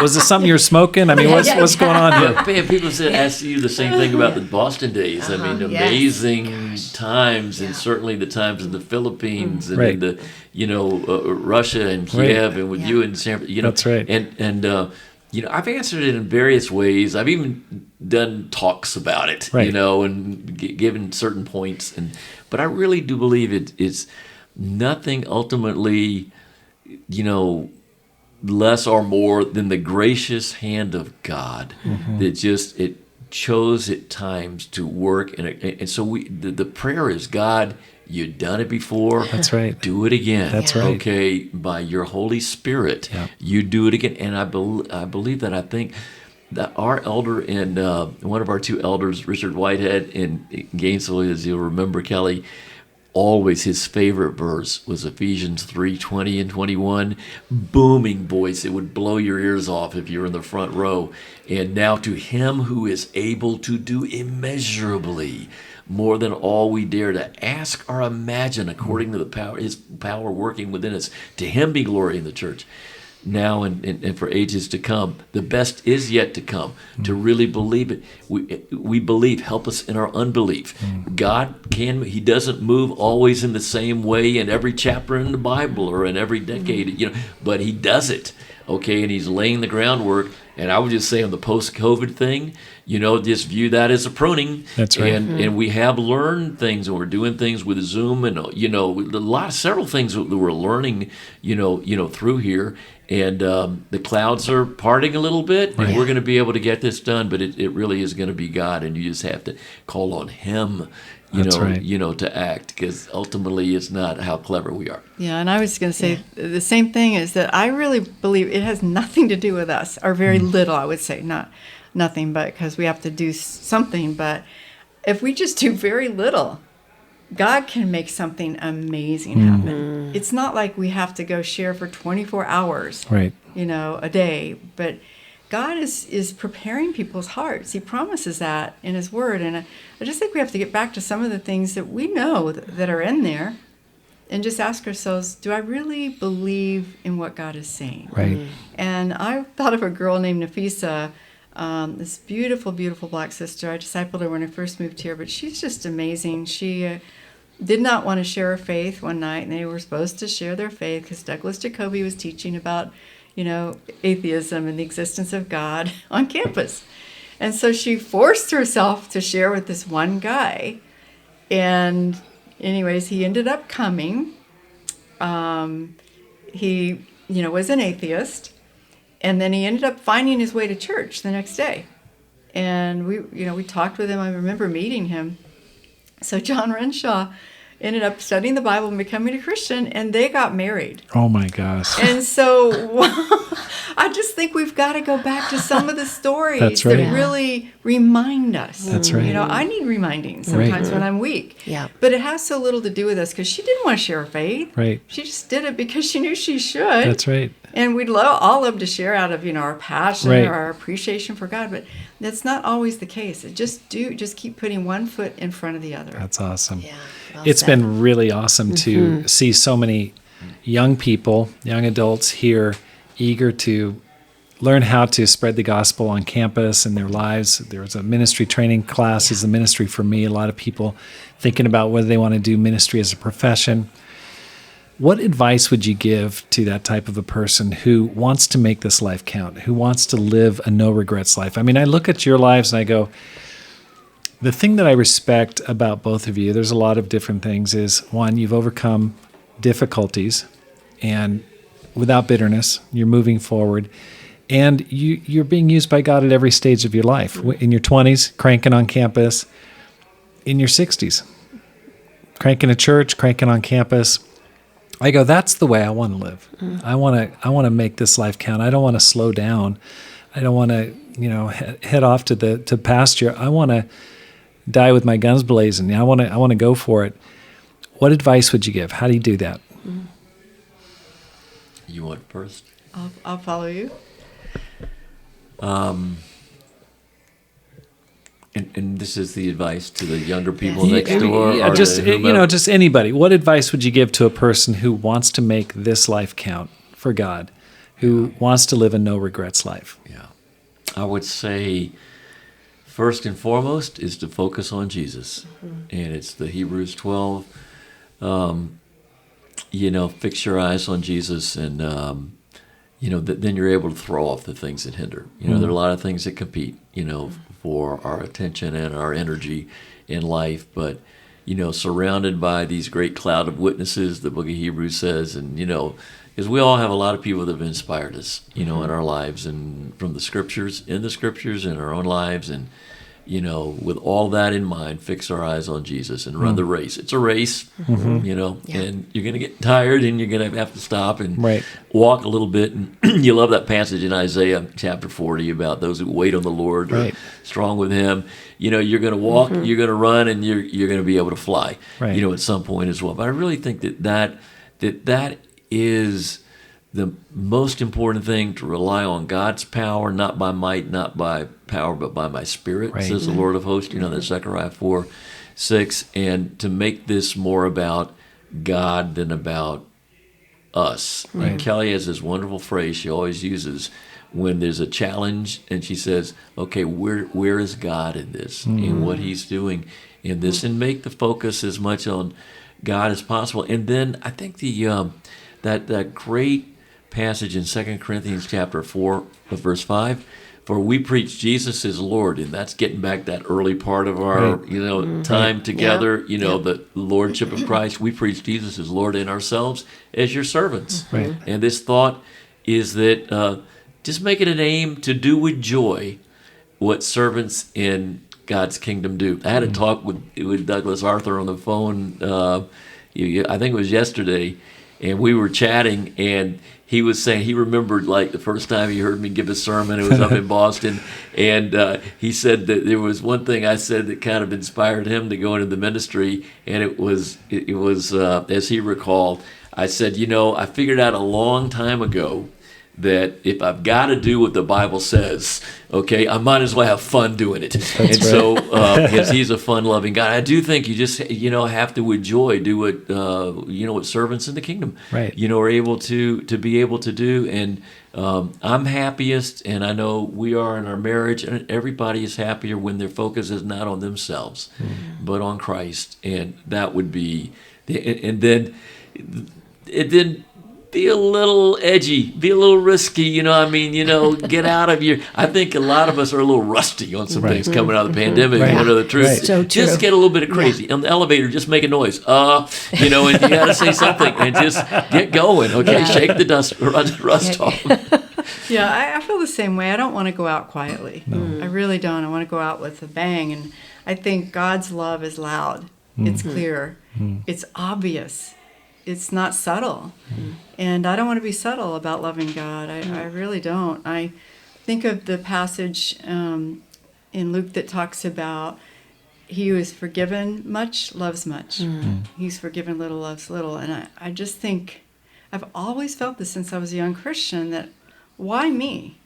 Speaker 1: Was it something you're smoking? I mean, what's going on here?
Speaker 2: Pam, people ask you the same thing about the Boston days. I mean, amazing times, and certainly the times in the Philippines and in the, Russia and Kiev, and with you in San Francisco.
Speaker 1: That's right.
Speaker 2: And I've answered it in various ways. I've even done talks about it,
Speaker 1: Right.
Speaker 2: you know, and given certain points. But I really do believe it's nothing ultimately, you know, less or more than the gracious hand of God that just it chose at times to work. And so the prayer is, God, you've done it before.
Speaker 1: That's right.
Speaker 2: Do it again.
Speaker 1: That's right.
Speaker 2: Okay, by your Holy Spirit,
Speaker 1: Yeah.
Speaker 2: you do it again. And I believe that. I think that our elder and one of our two elders, Richard Whitehead in Gainesville, as you'll remember, Kelly, always his favorite verse was Ephesians 3:20 and 21. Booming voice. It would blow your ears off if you were in the front row. And now to him who is able to do immeasurably more than all we dare to ask or imagine, according to the power, his power working within us. To him be glory in the church, now and for ages to come. The best is yet to come. To really believe it, we believe. Help us in our unbelief. God he doesn't move always in the same way in every chapter in the Bible or in every decade, you know, but he does it. Okay, and he's laying the groundwork. And I would just say on the post-COVID thing, you know, just view that as a pruning.
Speaker 1: That's right.
Speaker 2: And we have learned things, and we're doing things with Zoom, and you know, several things that we're learning, you know, through here. And the clouds are parting a little bit, and we're going to be able to get this done. But it really is going to be God, and you just have to call on Him, you know, to act, because ultimately it's not how clever we are.
Speaker 4: Yeah, and I was going to say the same thing, is that I really believe it has nothing to do with us, or very little, I would say, not nothing, but because we have to do something. But if we just do very little, God can make something amazing happen. It's not like we have to go share for 24 hours,
Speaker 1: Right.
Speaker 4: you know, a day, but God is preparing people's hearts. He promises that in His Word. And I just think we have to get back to some of the things that we know that are in there and just ask ourselves, do I really believe in what God is saying?
Speaker 1: Right.
Speaker 4: And I thought of a girl named Nafisa, this beautiful, beautiful black sister. I discipled her when I first moved here, but she's just amazing. She did not want to share her faith one night, and they were supposed to share their faith because Douglas Jacoby was teaching about, you know, atheism and the existence of God on campus. And so she forced herself to share with this one guy. And anyways, he ended up coming. He, you know, was an atheist. And then he ended up finding his way to church the next day. And we talked with him. I remember meeting him. So John Renshaw ended up studying the Bible and becoming a Christian, and they got married.
Speaker 1: Oh my gosh.
Speaker 4: And so I just think we've got to go back to some of the stories
Speaker 1: That's right.
Speaker 4: that really remind us.
Speaker 1: That's right.
Speaker 4: You know, I need reminding sometimes when I'm weak.
Speaker 3: Yeah.
Speaker 4: But it has so little to do with us, because she didn't want to share her faith.
Speaker 1: Right.
Speaker 4: She just did it because she knew she should.
Speaker 1: That's right.
Speaker 4: And we'd all love to share out of, you know, our passion
Speaker 1: Right.
Speaker 4: or our appreciation for God, but that's not always the case. Just keep putting one foot in front of the other.
Speaker 1: That's awesome.
Speaker 3: Yeah. Well
Speaker 1: It's
Speaker 3: said.
Speaker 1: been really awesome to see so many young people, young adults here, eager to learn how to spread the gospel on campus in their lives. There was a ministry training class as a ministry for me. A lot of people thinking about whether they want to do ministry as a profession. What advice would you give to that type of a person who wants to make this life count, who wants to live a no regrets life? I mean, I look at your lives and I go, the thing that I respect about both of you, there's a lot of different things, is one, you've overcome difficulties and without bitterness, you're moving forward, and you're being used by God at every stage of your life. In your 20s, cranking on campus. In your 60s, cranking a church, cranking on campus. I go, that's the way I want to live. I want to make this life count. I don't want to slow down. I don't want to, you know, head off to pasture. I want to die with my guns blazing. I want to go for it. What advice would you give? How do you do that?
Speaker 2: You want first?
Speaker 4: I'll follow you.
Speaker 2: And this is the advice to the younger people next door?
Speaker 1: Yeah,
Speaker 2: or
Speaker 1: just
Speaker 2: to
Speaker 1: you
Speaker 2: whomever?
Speaker 1: know, just anybody. What advice would you give to a person who wants to make this life count for God, who wants to live a no regrets life?
Speaker 2: Yeah. I would say, first and foremost, is to focus on Jesus. And it's the Hebrews 12, you know, fix your eyes on Jesus, and, you know, then you're able to throw off the things that hinder. You know, there are a lot of things that compete, you know, for our attention and our energy in life, but surrounded by these great cloud of witnesses, the book of Hebrews says, and because we all have a lot of people that have inspired us, in our lives, and from the scriptures, in our own lives, and with all that in mind, fix our eyes on Jesus and run the race. It's a race, and you're going to get tired, and you're going to have to stop and walk a little bit. And you love that passage in Isaiah chapter 40 about those who wait on the Lord are strong with Him. You're going to walk, you're going to run, and you're going to be able to fly. At some point as well. But I really think that is the most important thing, to rely on God's power, not by might, not by power, but by my spirit, says the Lord of hosts, that Zechariah 4:6, and to make this more about God than about us. And Kelly has this wonderful phrase she always uses when there's a challenge, and she says, okay, where is God in this, and what He's doing in this, and make the focus as much on God as possible. And then I think that great passage in 2 Corinthians chapter 4, verse 5, for we preach Jesus is Lord, and that's getting back that early part of our time together, the Lordship of Christ. We preach Jesus is Lord in ourselves as your servants. And this thought is that just make it an aim to do with joy what servants in God's kingdom do. I had a talk with Douglas Arthur on the phone, I think it was yesterday, and we were chatting, and he was saying he remembered like the first time he heard me give a sermon. It was up in Boston, and he said that there was one thing I said that kind of inspired him to go into the ministry, and it was as he recalled, I said, I figured out a long time ago that if I've got to do what the Bible says, okay, I might as well have fun doing it. So, because He's a fun-loving God, I do think you just, have to with joy do what, what servants in the kingdom, are able to be able to do. And I'm happiest, and I know we are in our marriage, and everybody is happier when their focus is not on themselves, but on Christ. And that would be, and then it didn't, be a little edgy, be a little risky, get out of your... I think a lot of us are a little rusty on some things coming out of the pandemic, the truth.
Speaker 3: So true.
Speaker 2: Just get a little bit of crazy. On the elevator, just make a noise. And you got to say something and just get going, okay? Shake the rust off.
Speaker 4: I feel the same way. I don't want to go out quietly. I really don't. I want to go out with a bang. And I think God's love is loud. It's clear. It's obvious. It's not subtle. And I don't want to be subtle about loving God. I really don't. I think of the passage in Luke that talks about he who is forgiven much loves much. He's forgiven little loves little. And I just think, I've always felt this since I was a young Christian, that why me?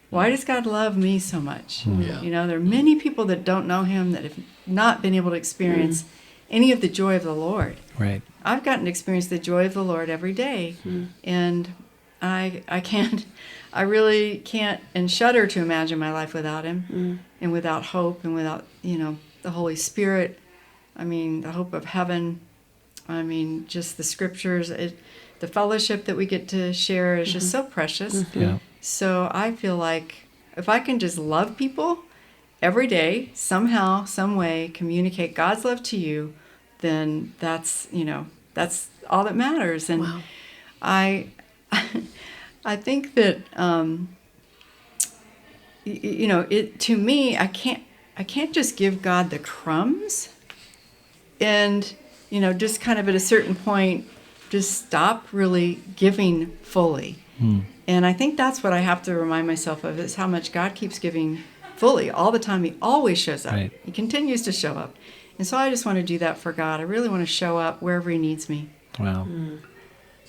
Speaker 4: Why does God love me so much? There are many people that don't know Him, that have not been able to experience any of the joy of the Lord. I've gotten to experience the joy of the Lord every day, and I really can't, and shudder to imagine my life without Him, and without hope, and without the Holy Spirit. I mean, the hope of heaven. I mean, just the scriptures, the fellowship that we get to share is just so precious. So I feel like if I can just love people every day, somehow, some way, communicate God's love to you, then that's all that matters. And I think that to me, I can't just give God the crumbs, and just kind of at a certain point just stop really giving fully. And I think that's what I have to remind myself of, is how much God keeps giving fully all the time. He always shows up. He continues to show up. And so I just want to do that for God. I really want to show up wherever He needs me.
Speaker 1: Wow.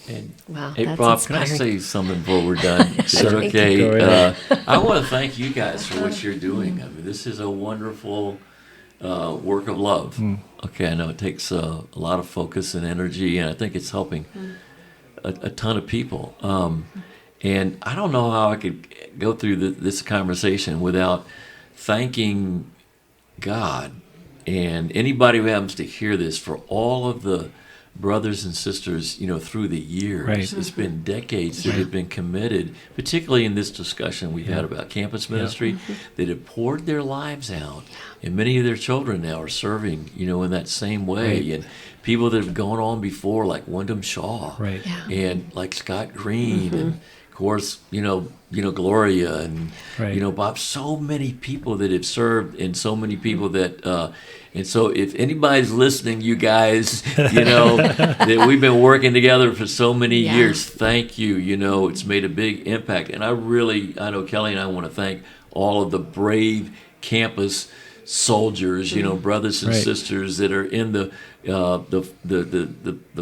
Speaker 2: And,
Speaker 3: wow,
Speaker 2: hey,
Speaker 3: that's
Speaker 2: Bob,
Speaker 3: inspiring.
Speaker 2: can I say something before we're done? It's okay. I want to thank you guys for what you're doing. I mean, this is a wonderful work of love. Okay, I know it takes a lot of focus and energy, and I think it's helping a ton of people. And I don't know how I could go through this conversation without thanking God and anybody who happens to hear this for all of the brothers and sisters, through the years.
Speaker 1: Right.
Speaker 2: It's been decades that have been committed, particularly in this discussion we've had about campus ministry, that have poured their lives out. And many of their children now are serving, in that same way.
Speaker 1: Right.
Speaker 2: And people that have gone on before, like Wyndham Shaw,
Speaker 1: Right.
Speaker 3: Yeah.
Speaker 2: and like Scott Green, and of course, Gloria, and
Speaker 1: Right.
Speaker 2: Bob. So many people that have served, and so many people that. And so, if anybody's listening, you guys, that we've been working together for so many
Speaker 3: Yeah.
Speaker 2: years. Thank you. It's made a big impact, and I know Kelly and I want to thank all of the brave campus soldiers, brothers and
Speaker 1: Right.
Speaker 2: sisters that are in the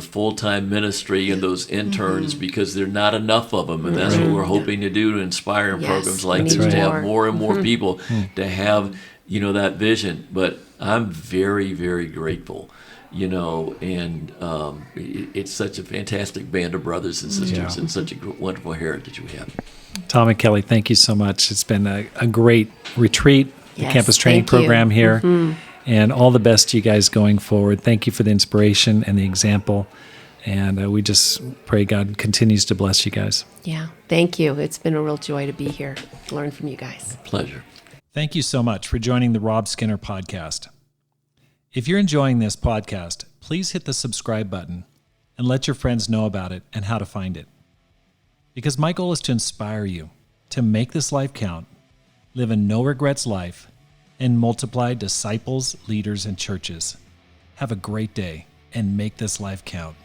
Speaker 2: full-time ministry and those interns, because there are not enough of them, and that's what we're hoping to do, to inspire in
Speaker 3: Yes,
Speaker 2: programs
Speaker 3: we
Speaker 2: like
Speaker 3: need
Speaker 2: this, to have
Speaker 3: more.
Speaker 2: more and more people to have that vision. But I'm very, very grateful, and it's such a fantastic band of brothers and sisters,
Speaker 1: Yeah.
Speaker 2: and such a wonderful heritage we have.
Speaker 1: Tom and Kelly, thank you so much. It's been a great retreat, the
Speaker 3: Yes,
Speaker 1: campus training
Speaker 3: thank you.
Speaker 1: program here, and all the best to you guys going forward. Thank you for the inspiration and the example, and we just pray God continues to bless you guys.
Speaker 3: Yeah. Thank you. It's been a real joy to be here, learn from you guys.
Speaker 2: Pleasure.
Speaker 1: Thank you so much for joining the Rob Skinner podcast. If you're enjoying this podcast, please hit the subscribe button and let your friends know about it and how to find it. Because my goal is to inspire you to make this life count, live a no regrets life, and multiply disciples, leaders, and churches. Have a great day and make this life count.